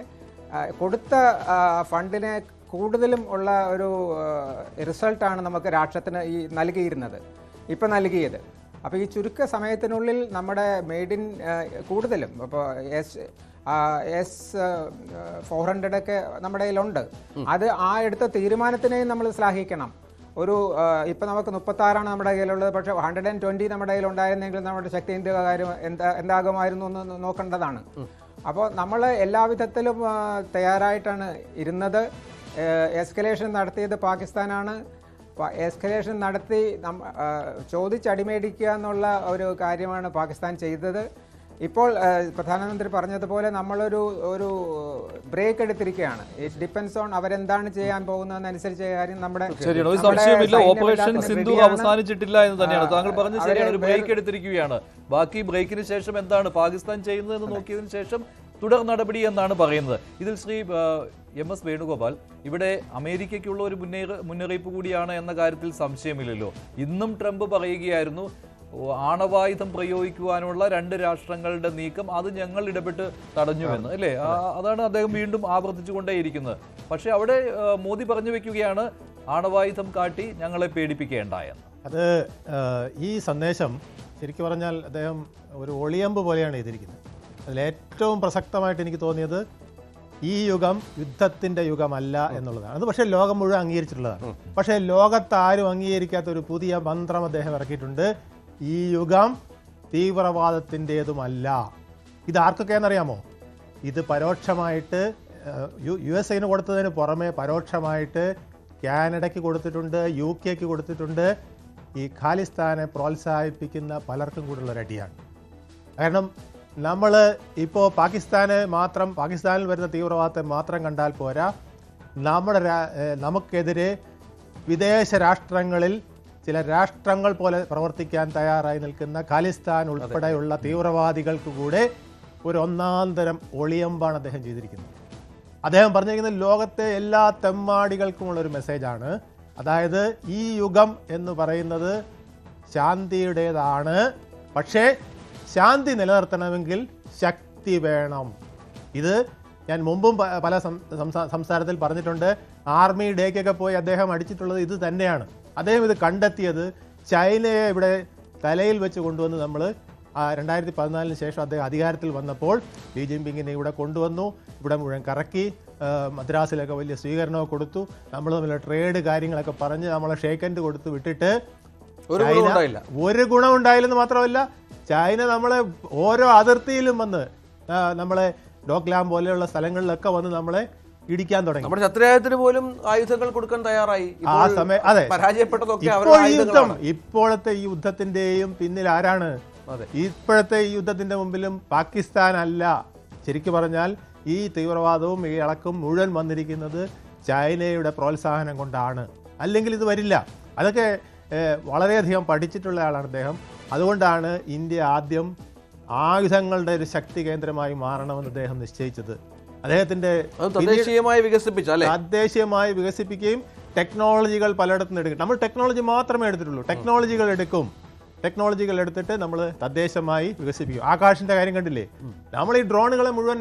കൊടുത്ത ഫണ്ടിനെ കൂടുതലും ഉള്ള ഒരു റിസൾട്ടാണ് നമുക്ക് രാഷ്ട്രത്തിന് ഈ നൽകിയിരുന്നത്, ഇപ്പം നൽകിയത്. അപ്പോൾ ഈ ചുരുക്ക സമയത്തിനുള്ളിൽ നമ്മുടെ മെയ്ഡ് ഇൻ കൂടുതലും ഇപ്പോൾ S-400 നമ്മുടെ കയ്യിലുണ്ട്. അത് എടുത്ത തീരുമാനത്തിനെയും നമ്മൾ ശ്ലാഘിക്കണം. ഇപ്പം നമുക്ക് 36 നമ്മുടെ കയ്യിലുള്ളത്, പക്ഷേ 120 നമ്മുടെ കയ്യിൽ ഉണ്ടായിരുന്നെങ്കിൽ നമ്മുടെ ശക്തിൻ്റെ കാര്യം എന്താകുമായിരുന്നു എന്ന് നോക്കേണ്ടതാണ്. അപ്പോൾ നമ്മൾ എല്ലാവിധത്തിലും തയ്യാറായിട്ടാണ് ഇരുന്നത്. എസ്കലേഷൻ നടത്തിയത് പാകിസ്ഥാനാണ്. എസ്കലേഷൻ നടത്തി ചോദിച്ചടിമേടിക്കുക എന്നുള്ള ഒരു കാര്യമാണ് പാകിസ്ഥാൻ ചെയ്തത്. ഇപ്പോൾ പ്രധാനമന്ത്രി പറഞ്ഞതുപോലെ നമ്മളൊരു ബ്രേക്ക് എടുത്തിരിക്കുകയാണ്. ഇറ്റ് ഡിപ്പെൻസ് ഓൺ അവരെന്താണ് ചെയ്യാൻ പോകുന്നതെന്നനുസരിച്ച് കാര്യം നമ്മുടെ സംശയമില്ല. ഓപ്പറേഷൻ സിന്ദൂർ അവസാനിച്ചിട്ടില്ല എന്ന് തന്നെയാണ് താങ്കൾ പറഞ്ഞത്. ശരിയാണ്, ഒരു ബ്രേക്ക് എടുത്തിരിക്കുകയാണ്. ബാക്കി ബ്രേക്കിന് ശേഷം എന്താണ് പാകിസ്ഥാൻ ചെയ്യുന്നതെന്ന് നോക്കിയതിനു ശേഷം തുടർ നടപടി എന്നാണ് പറയുന്നത്. ഇതിൽ ശ്രീ MS വേണുഗോപാൽ, ഇവിടെ അമേരിക്കയ്ക്കുള്ള ഒരു മുന്നറിയിപ്പ് കൂടിയാണ് എന്ന കാര്യത്തിൽ സംശയമില്ലല്ലോ. ഇന്നും ട്രംപ് പറയുകയായിരുന്നു ആണവായുധം പ്രയോഗിക്കുവാനുള്ള 2 രാഷ്ട്രങ്ങളുടെ നീക്കം അത് ഞങ്ങൾ ഇടപെട്ട് തടഞ്ഞുവെന്ന്, അല്ലേ? അതാണ് അദ്ദേഹം വീണ്ടും ആവർത്തിച്ചുകൊണ്ടേയിരിക്കുന്നത്. പക്ഷെ അവിടെ മോദി പറഞ്ഞു വെക്കുകയാണ് ആണവായുധം കാട്ടി ഞങ്ങളെ പേടിപ്പിക്കേണ്ട എന്ന്. അത് ഈ സന്ദേശം ശരിക്കും പറഞ്ഞാൽ അദ്ദേഹം ഒരു ഒളിയമ്പ് പോലെയാണ് ചെയ്തിരിക്കുന്നത്. അതിലേറ്റവും പ്രസക്തമായിട്ട് എനിക്ക് തോന്നിയത് ഈ യുഗം യുദ്ധത്തിൻ്റെ യുഗമല്ല എന്നുള്ളതാണ്. അത് പക്ഷേ ലോകം മുഴുവൻ അംഗീകരിച്ചിട്ടുള്ളതാണ്. പക്ഷേ ലോകത്ത് ആരും അംഗീകരിക്കാത്ത ഒരു പുതിയ മന്ത്രം അദ്ദേഹം ഇറക്കിയിട്ടുണ്ട്. ഈ യുഗം തീവ്രവാദത്തിൻ്റേതുമല്ല. ഇത് ആർക്കൊക്കെയാണെന്നറിയാമോ? ഇത് പരോക്ഷമായിട്ട് USA കൊടുത്തതിന് പുറമെ പരോക്ഷമായിട്ട് കാനഡയ്ക്ക് കൊടുത്തിട്ടുണ്ട്, UK കൊടുത്തിട്ടുണ്ട്. ഈ ഖാലിസ്ഥാനെ പ്രോത്സാഹിപ്പിക്കുന്ന പലർക്കും കൂടെയുള്ള ഒരു അടിയാണ്. കാരണം നമ്മൾ ഇപ്പോൾ പാകിസ്ഥാനിൽ വരുന്ന തീവ്രവാദത്തെ മാത്രം കണ്ടാൽ പോരാ, നമുക്കെതിരെ വിദേശ രാഷ്ട്രങ്ങളിൽ ചില രാഷ്ട്രങ്ങൾ പോലെ പ്രവർത്തിക്കാൻ തയ്യാറായി നിൽക്കുന്ന ഖാലിസ്ഥാൻ ഉൾപ്പെടെയുള്ള തീവ്രവാദികൾക്ക് കൂടെ ഒരു ഒന്നാന്തരം ഒളിയമ്പാണ് അദ്ദേഹം ചെയ്തിരിക്കുന്നത്. അദ്ദേഹം പറഞ്ഞിരിക്കുന്നത് ലോകത്തെ എല്ലാ തെമ്മാടികൾക്കുമുള്ളൊരു മെസ്സേജാണ്. അതായത് ഈ യുഗം എന്ന് പറയുന്നത് ശാന്തിയുടേതാണ്, പക്ഷേ ശാന്തി നിലനിർത്തണമെങ്കിൽ ശക്തി വേണം. ഇത് ഞാൻ മുമ്പും പല സംസാരത്തിൽ പറഞ്ഞിട്ടുണ്ട്. ആർമി ഡേക്കൊക്കെ പോയി അദ്ദേഹം അടിച്ചിട്ടുള്ളത് ഇത് തന്നെയാണ്. അദ്ദേഹം ഇത് കണ്ടെത്തിയത് ചൈനയെ ഇവിടെ തലയിൽ വെച്ച് കൊണ്ടുവന്ന് നമ്മൾ 2014 ശേഷം അദ്ദേഹം അധികാരത്തിൽ വന്നപ്പോൾ Xi Jinpingനെ ഇവിടെ കൊണ്ടുവന്നു. ഇവിടെ മുഴുവൻ കറക്കി, മദ്രാസിലൊക്കെ വലിയ സ്വീകരണമൊക്കെ കൊടുത്തു. നമ്മൾ തമ്മിലുള്ള ട്രേഡ് കാര്യങ്ങളൊക്കെ പറഞ്ഞ് നമ്മളെ ഷേക്ക് ഹാൻഡ് കൊടുത്ത് വിട്ടിട്ട് ഒരു ഗുണം ഉണ്ടായില്ലെന്ന് മാത്രമല്ല, ചൈന നമ്മളെ ഓരോ അതിർത്തിയിലും വന്ന് നമ്മളെ ഡോക്ലാം പോലെയുള്ള സ്ഥലങ്ങളിലൊക്കെ വന്ന് നമ്മളെ ഇടിക്കാൻ തുടങ്ങി. നമ്മുടെ ശത്രുരാജ്യത്തിന് പോലും ആയുധങ്ങൾ കൊടുക്കാൻ തയ്യാറായി. ആ സമയം അതെ, പരാജയപ്പെട്ടതൊക്കെ ഇപ്പോഴത്തെ ഈ യുദ്ധത്തിന്റെയും പിന്നിൽ ആരാണ്? ഇപ്പോഴത്തെ ഈ യുദ്ധത്തിന്റെ മുമ്പിലും പാകിസ്ഥാൻ അല്ല. ശരിക്കും പറഞ്ഞാൽ ഈ തീവ്രവാദവും ഈ ഇളക്കും മുഴുവൻ വന്നിരിക്കുന്നത് ചൈനയുടെ പ്രോത്സാഹനം കൊണ്ടാണ്. അല്ലെങ്കിൽ ഇത് വരില്ല. അതൊക്കെ വളരെയധികം പഠിച്ചിട്ടുള്ള ആളാണ് അദ്ദേഹം. അതുകൊണ്ടാണ് ഇന്ത്യ ആദ്യം ആയുധങ്ങളുടെ ഒരു ശക്തി കേന്ദ്രമായി മാറണമെന്ന് അദ്ദേഹം നിശ്ചയിച്ചത്. അദ്ദേഹത്തിന്റെ തദ്ദേശീയമായി വികസിപ്പിക്കുകയും ടെക്നോളജികൾ പലയിടത്തും എടുക്കും. നമ്മൾ ടെക്നോളജി മാത്രമേ എടുത്തിട്ടുള്ളൂ. ടെക്നോളജികൾ എടുത്തിട്ട് നമ്മൾ തദ്ദേശമായി വികസിപ്പിക്കും. ആകാശിന്റെ കാര്യം കണ്ടില്ലേ? നമ്മൾ ഈ ഡ്രോണുകളെ മുഴുവൻ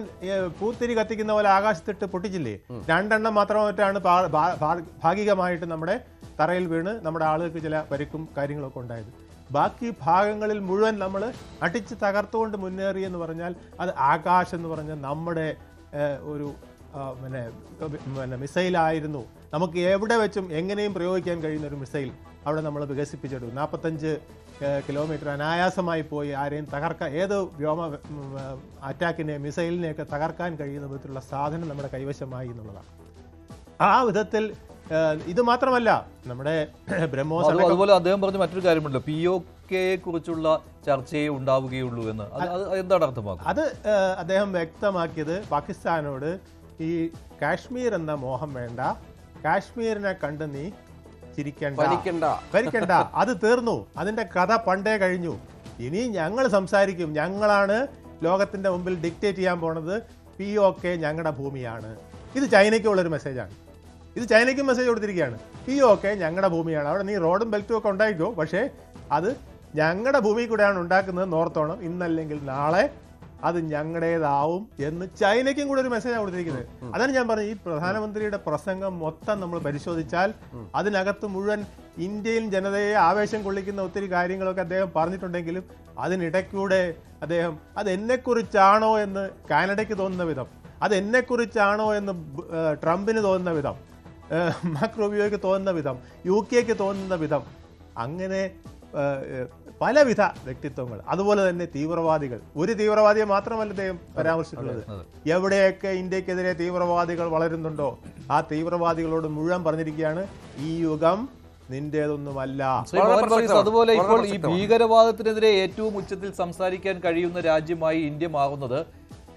പൂത്തിരി കത്തിക്കുന്ന പോലെ ആകാശത്തിട്ട് പൊട്ടിച്ചില്ലേ? 2 എണ്ണം മാത്രമായിട്ടാണ് ഭാഗികമായിട്ട് നമ്മുടെ തറയിൽ വീണ് നമ്മുടെ ആളുകൾക്ക് ചില പരിക്കും കാര്യങ്ങളൊക്കെ ഉണ്ടായത്. ബാക്കി ഭാഗങ്ങളിൽ മുഴുവൻ നമ്മൾ അടിച്ച് തകർത്തുകൊണ്ട് മുന്നേറി എന്ന് പറഞ്ഞാൽ അത് ആകാശ് എന്ന് പറഞ്ഞാൽ നമ്മുടെ ഒരു മിസൈലായിരുന്നു. നമുക്ക് എവിടെ വെച്ചും എങ്ങനെയും പ്രയോഗിക്കാൻ കഴിയുന്ന ഒരു മിസൈൽ അവിടെ നമ്മൾ വികസിപ്പിച്ചെടുത്തു. 45 കിലോമീറ്റർ അനായാസമായി പോയി ആരെയും തകർക്കാൻ, ഏത് വ്യോമ അറ്റാക്കിനെ മിസൈലിനെയൊക്കെ തകർക്കാൻ കഴിയുന്ന വിധത്തിലുള്ള സാധനം നമ്മുടെ കൈവശമായി എന്നുള്ളതാണ്. ആ വിധത്തിൽ ഇത് മാത്രമല്ല, നമ്മുടെ ബ്രഹ്മോസ് അതുപോലെ അദ്ദേഹം പറഞ്ഞ മറ്റൊരു കാര്യമുണ്ടല്ലോ, POK കുറിച്ചുള്ള ചർച്ചയെ ഉണ്ടാവുകയുള്ളൂ എന്ന്. അത് എന്താണ് അർത്ഥമാക്കുന്നത്? അത് അദ്ദേഹം വ്യക്തമാക്കിയത് പാകിസ്ഥാനോട് ഈ കാശ്മീർ എന്ന മോഹം വേണ്ട, കാശ്മീരിനെ കണ്ട് നീ ഭരിക്കണ്ട, അത് തീർന്നു, അതിന്റെ കഥ പണ്ടേ കഴിഞ്ഞു, ഇനി ഞങ്ങൾ സംസാരിക്കും, ഞങ്ങളാണ് ലോകത്തിന്റെ മുമ്പിൽ ഡിക്റ്റേറ്റ് ചെയ്യാൻ പോണത്, POK ഞങ്ങളുടെ ഭൂമിയാണ്. ഇത് ചൈനയ്ക്കുള്ളൊരു മെസ്സേജാണ്. ഇത് ചൈനയ്ക്കും മെസ്സേജ് കൊടുത്തിരിക്കുകയാണ്, POK ഞങ്ങളുടെ ഭൂമിയാണ്, അവിടെ നീ റോഡും ബെൽറ്റും ഒക്കെ ഉണ്ടായിക്കോ, പക്ഷേ അത് ഞങ്ങളുടെ ഭൂമി കൂടെയാണ് ഉണ്ടാക്കുന്നത്, നോർത്തോണം, ഇന്നല്ലെങ്കിൽ നാളെ അത് ഞങ്ങളുടേതാവും എന്ന് ചൈനയ്ക്കും കൂടെ ഒരു മെസ്സേജാണ് കൊടുത്തിരിക്കുന്നത്. അതാണ് ഞാൻ പറഞ്ഞത്, ഈ പ്രധാനമന്ത്രിയുടെ പ്രസംഗം മൊത്തം നമ്മൾ പരിശോധിച്ചാൽ അതിനകത്ത് മുഴുവൻ ഇന്ത്യയിൽ ജനതയെ ആവേശം കൊള്ളിക്കുന്ന ഒത്തിരി കാര്യങ്ങളൊക്കെ അദ്ദേഹം പറഞ്ഞിട്ടുണ്ടെങ്കിലും അതിനിടയ്ക്കൂടെ അദ്ദേഹം അത് എന്നെക്കുറിച്ചാണോ എന്ന് കാനഡയ്ക്ക് തോന്നുന്ന വിധം, അത് എന്നെക്കുറിച്ചാണോ എന്ന് ട്രംപിന് തോന്നുന്ന വിധം, മാർക്ക് റൂബിയോയ്ക്ക് തോന്നുന്ന വിധം, UK തോന്നുന്ന വിധം, അങ്ങനെ പലവിധ വ്യക്തിത്വങ്ങൾ, അതുപോലെ തന്നെ തീവ്രവാദികൾ. ഒരു തീവ്രവാദിയെ മാത്രമല്ല അദ്ദേഹം പരാമർശിച്ചിട്ടുള്ളത്, എവിടെയൊക്കെ ഇന്ത്യക്കെതിരെ തീവ്രവാദികൾ വളരുന്നുണ്ടോ ആ തീവ്രവാദികളോട് മുഴുവൻ പറഞ്ഞിരിക്കുകയാണ്, ഈ യുഗം നിന്റേതൊന്നുമല്ല. അതുപോലെ ഇപ്പോൾ ഈ ഭീകരവാദത്തിനെതിരെ ഏറ്റവും ഉച്ചത്തിൽ സംസാരിക്കാൻ കഴിയുന്ന രാജ്യമായി ഇന്ത്യ മാറുന്നത്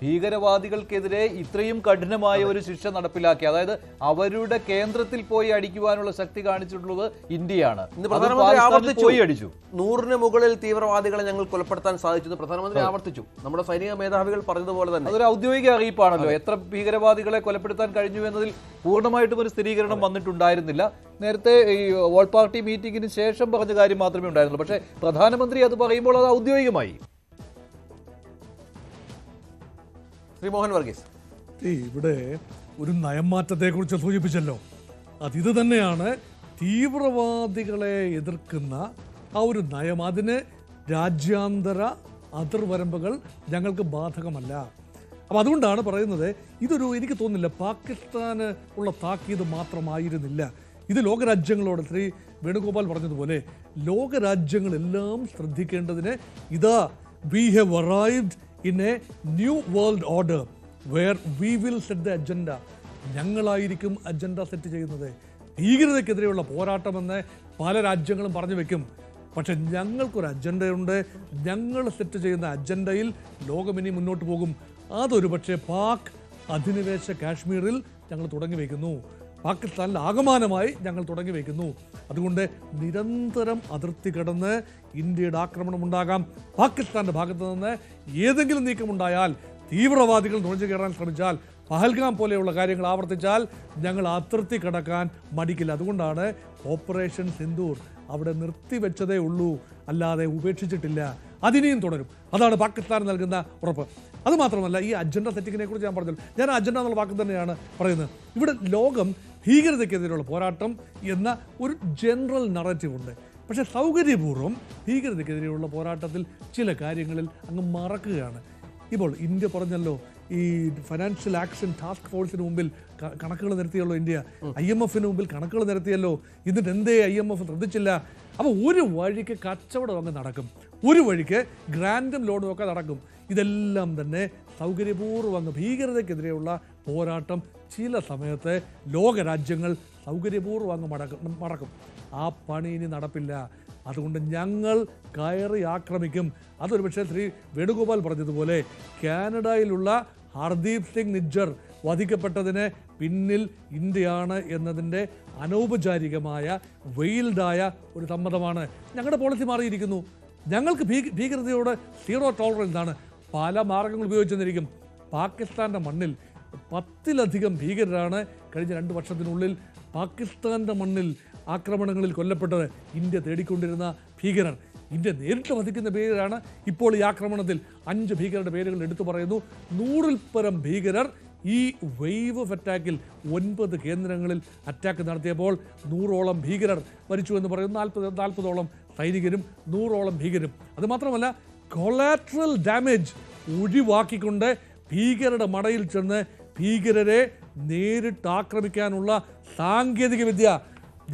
ഭീകരവാദികൾക്കെതിരെ ഇത്രയും കഠിനമായ ഒരു ശിക്ഷ നടപ്പിലാക്കി, അതായത് അവരുടെ കേന്ദ്രത്തിൽ പോയി അടിക്കുവാനുള്ള ശക്തി കാണിച്ചിട്ടുള്ളത് ഇന്ത്യയാണ്. പ്രധാനമന്ത്രി അടിച്ചു 100-ന് മുകളിൽ തീവ്രവാദികളെ ഞങ്ങൾ കൊലപ്പെടുത്താൻ സാധിച്ചു പ്രധാനമന്ത്രി ആവർത്തിച്ചു. നമ്മുടെ സൈനിക മേധാവികൾ പറഞ്ഞതുപോലെ തന്നെ അതൊരു ഔദ്യോഗിക അറിയിപ്പാണല്ലോ. എത്ര ഭീകരവാദികളെ കൊലപ്പെടുത്താൻ കഴിഞ്ഞു എന്നതിൽ പൂർണ്ണമായിട്ടും ഒരു സ്ഥിരീകരണം വന്നിട്ടുണ്ടായിരുന്നില്ല. നേരത്തെ ഈ ഓൾ പാർട്ടി മീറ്റിംഗിന് ശേഷം പറഞ്ഞ കാര്യം മാത്രമേ ഉണ്ടായിരുന്നുള്ളൂ. പക്ഷേ പ്രധാനമന്ത്രി അത് പറയുമ്പോൾ അത് ഔദ്യോഗികമായി. ശ്രീ മോഹൻ വർഗീസ്, ഇവിടെ ഒരു നയംമാറ്റത്തെക്കുറിച്ച് സൂചിപ്പിച്ചല്ലോ, അതിത് തന്നെയാണ്. തീവ്രവാദികളെ എതിർക്കുന്ന ആ ഒരു നയം, അതിന് രാജ്യാന്തര അതിർവരമ്പുകൾ ഞങ്ങൾക്ക് ബാധകമല്ല. അപ്പം അതുകൊണ്ടാണ് പറയുന്നത്, ഇതൊരു, എനിക്ക് തോന്നുന്നില്ല പാകിസ്ഥാന് ഉള്ള താക്കീത് മാത്രമായിരുന്നില്ല. ഇത് ലോകരാജ്യങ്ങളോട് ശ്രീ വേണുഗോപാൽ പറഞ്ഞതുപോലെ ലോകരാജ്യങ്ങളെല്ലാം ശ്രദ്ധിക്കേണ്ടതിന്, ഇതാ we have arrived in a new world order where we will set the agenda. ഞങ്ങളായിരിക്കും അജണ്ട സെറ്റ് ചെയ്യുന്നത്. ഭീകരതയ്ക്കെതിരെയുള്ള പോരാട്ടമെന്ന് പല രാജ്യങ്ങളും പറഞ്ഞു വെക്കും, പക്ഷെ ഞങ്ങൾക്കൊരു അജണ്ടയുണ്ട്. ഞങ്ങൾ സെറ്റ് ചെയ്യുന്ന അജണ്ടയിൽ ലോകമിനി മുന്നോട്ട് പോകും. അതൊരു പക്ഷേ പാക് അധിനിവേശ കാശ്മീരിൽ ഞങ്ങൾ തുടങ്ങി വയ്ക്കുന്നു, പാകിസ്ഥാനിൽ ആകമാനമായി ഞങ്ങൾ തുടങ്ങി വയ്ക്കുന്നു. അതുകൊണ്ട് നിരന്തരം അതിർത്തി കടന്ന് ഇന്ത്യയുടെ ആക്രമണം ഉണ്ടാകാം. പാകിസ്ഥാന്റെ ഭാഗത്തു നിന്ന് ഏതെങ്കിലും നീക്കമുണ്ടായാൽ, തീവ്രവാദികൾ നുഴഞ്ഞു കയറാൻ ശ്രമിച്ചാൽ, പഹൽഗാം പോലെയുള്ള കാര്യങ്ങൾ ആവർത്തിച്ചാൽ ഞങ്ങൾ അതിർത്തി കടക്കാൻ മടിക്കില്ല. അതുകൊണ്ടാണ് ഓപ്പറേഷൻ സിന്ദൂർ അവിടെ നിർത്തിവെച്ചതേ ഉള്ളൂ, അല്ലാതെ ഉപേക്ഷിച്ചിട്ടില്ല. അതിനെയും തുടരും. അതാണ് പാകിസ്ഥാൻ നൽകുന്ന ഉറപ്പ്. അതുമാത്രമല്ല, ഈ അജണ്ട സെറ്റിങ്ങിനെ കുറിച്ച് ഞാൻ പറഞ്ഞല്ലോ, ഞാൻ അജണ്ട എന്നുള്ള വാക്ക് തന്നെയാണ് പറയുന്നത്. ഇവിടെ ലോകം ഭീകരതയ്ക്കെതിരെയുള്ള പോരാട്ടം എന്ന ഒരു ജനറൽ നറേറ്റീവ് ഉണ്ട്. പക്ഷേ സൗകര്യപൂർവ്വം ഭീകരതയ്ക്കെതിരെയുള്ള പോരാട്ടത്തിൽ ചില കാര്യങ്ങളിൽ അങ്ങ് മറക്കുകയാണ്. ഇപ്പോൾ ഇന്ത്യ പറഞ്ഞല്ലോ, ഈ ഫൈനാൻഷ്യൽ ആക്ഷൻ ടാസ്ക് ഫോഴ്സിന് മുമ്പിൽ കണക്കുകൾ നിരത്തിയല്ലോ ഇന്ത്യ, IMFന് മുമ്പിൽ കണക്കുകൾ നിരത്തിയല്ലോ. എന്നിട്ട് എന്തേ IMF ശ്രദ്ധിച്ചില്ല? അപ്പോൾ ഒരു വഴിക്ക് കച്ചവടം അങ്ങ് നടക്കും, ഒരു വഴിക്ക് ഗ്രാൻഡും ലോണും ഒക്കെ നടക്കും. ഇതെല്ലാം തന്നെ സൗകര്യപൂർവ്വം അങ്ങ് ഭീകരതയ്ക്കെതിരെയുള്ള പോരാട്ടം ചില സമയത്ത് ലോകരാജ്യങ്ങൾ സൗകര്യപൂർവ്വം അങ്ങ് മടക്കും. ആ പണി ഇനി നടപ്പില്ല. അതുകൊണ്ട് ഞങ്ങൾ കയറി ആക്രമിക്കും. അതൊരു പക്ഷേ ശ്രീ വേണുഗോപാൽ പറഞ്ഞതുപോലെ കാനഡയിലുള്ള ഹർദീപ് സിംഗ് നിജ്ജർ വധിക്കപ്പെട്ടതിന് പിന്നിൽ ഇന്ത്യയാണ് എന്നതിൻ്റെ അനൗപചാരികമായ വെയിൽഡായ ഒരു സമ്മതമാണ്. ഞങ്ങളുടെ പോളിസി മാറിയിരിക്കുന്നു. ഞങ്ങൾക്ക് ഭീകരതയോട് സീറോ ടോളറൻസ് ആണ്. പല മാർഗങ്ങൾ ഉപയോഗിച്ചെന്നിരിക്കും. പാകിസ്ഥാൻ്റെ മണ്ണിൽ 10-ലധികം ഭീകരരാണ് കഴിഞ്ഞ 2 വർഷത്തിനുള്ളിൽ പാകിസ്ഥാൻ്റെ മണ്ണിൽ ആക്രമണങ്ങളിൽ കൊല്ലപ്പെട്ടത്. ഇന്ത്യ തേടിക്കൊണ്ടിരുന്ന ഭീകരർ, ഇന്ത്യ നേരിട്ട് വധിക്കുന്ന ഭീകരരാണ് ഇപ്പോൾ ഈ ആക്രമണത്തിൽ. 5 ഭീകരരുടെ പേരുകൾ എടുത്തു പറയുന്നു. 100-ൽ പരം ഭീകരർ ഈ വേവ് ഓഫ് അറ്റാക്കിൽ 9 കേന്ദ്രങ്ങളിൽ അറ്റാക്ക് നടത്തിയപ്പോൾ 100ഓളം ഭീകരർ മരിച്ചു എന്ന് പറയുന്നു. 40ഓളം സൈനികരും 100ഓളം ഭീകരും. അതുമാത്രമല്ല, കൊളാട്രൽ ഡാമേജ് ഒഴിവാക്കിക്കൊണ്ട് ഭീകരരുടെ മടയിൽ ചെന്ന് ഭീകരരെ നേരിട്ട് ആക്രമിക്കാനുള്ള സാങ്കേതിക വിദ്യ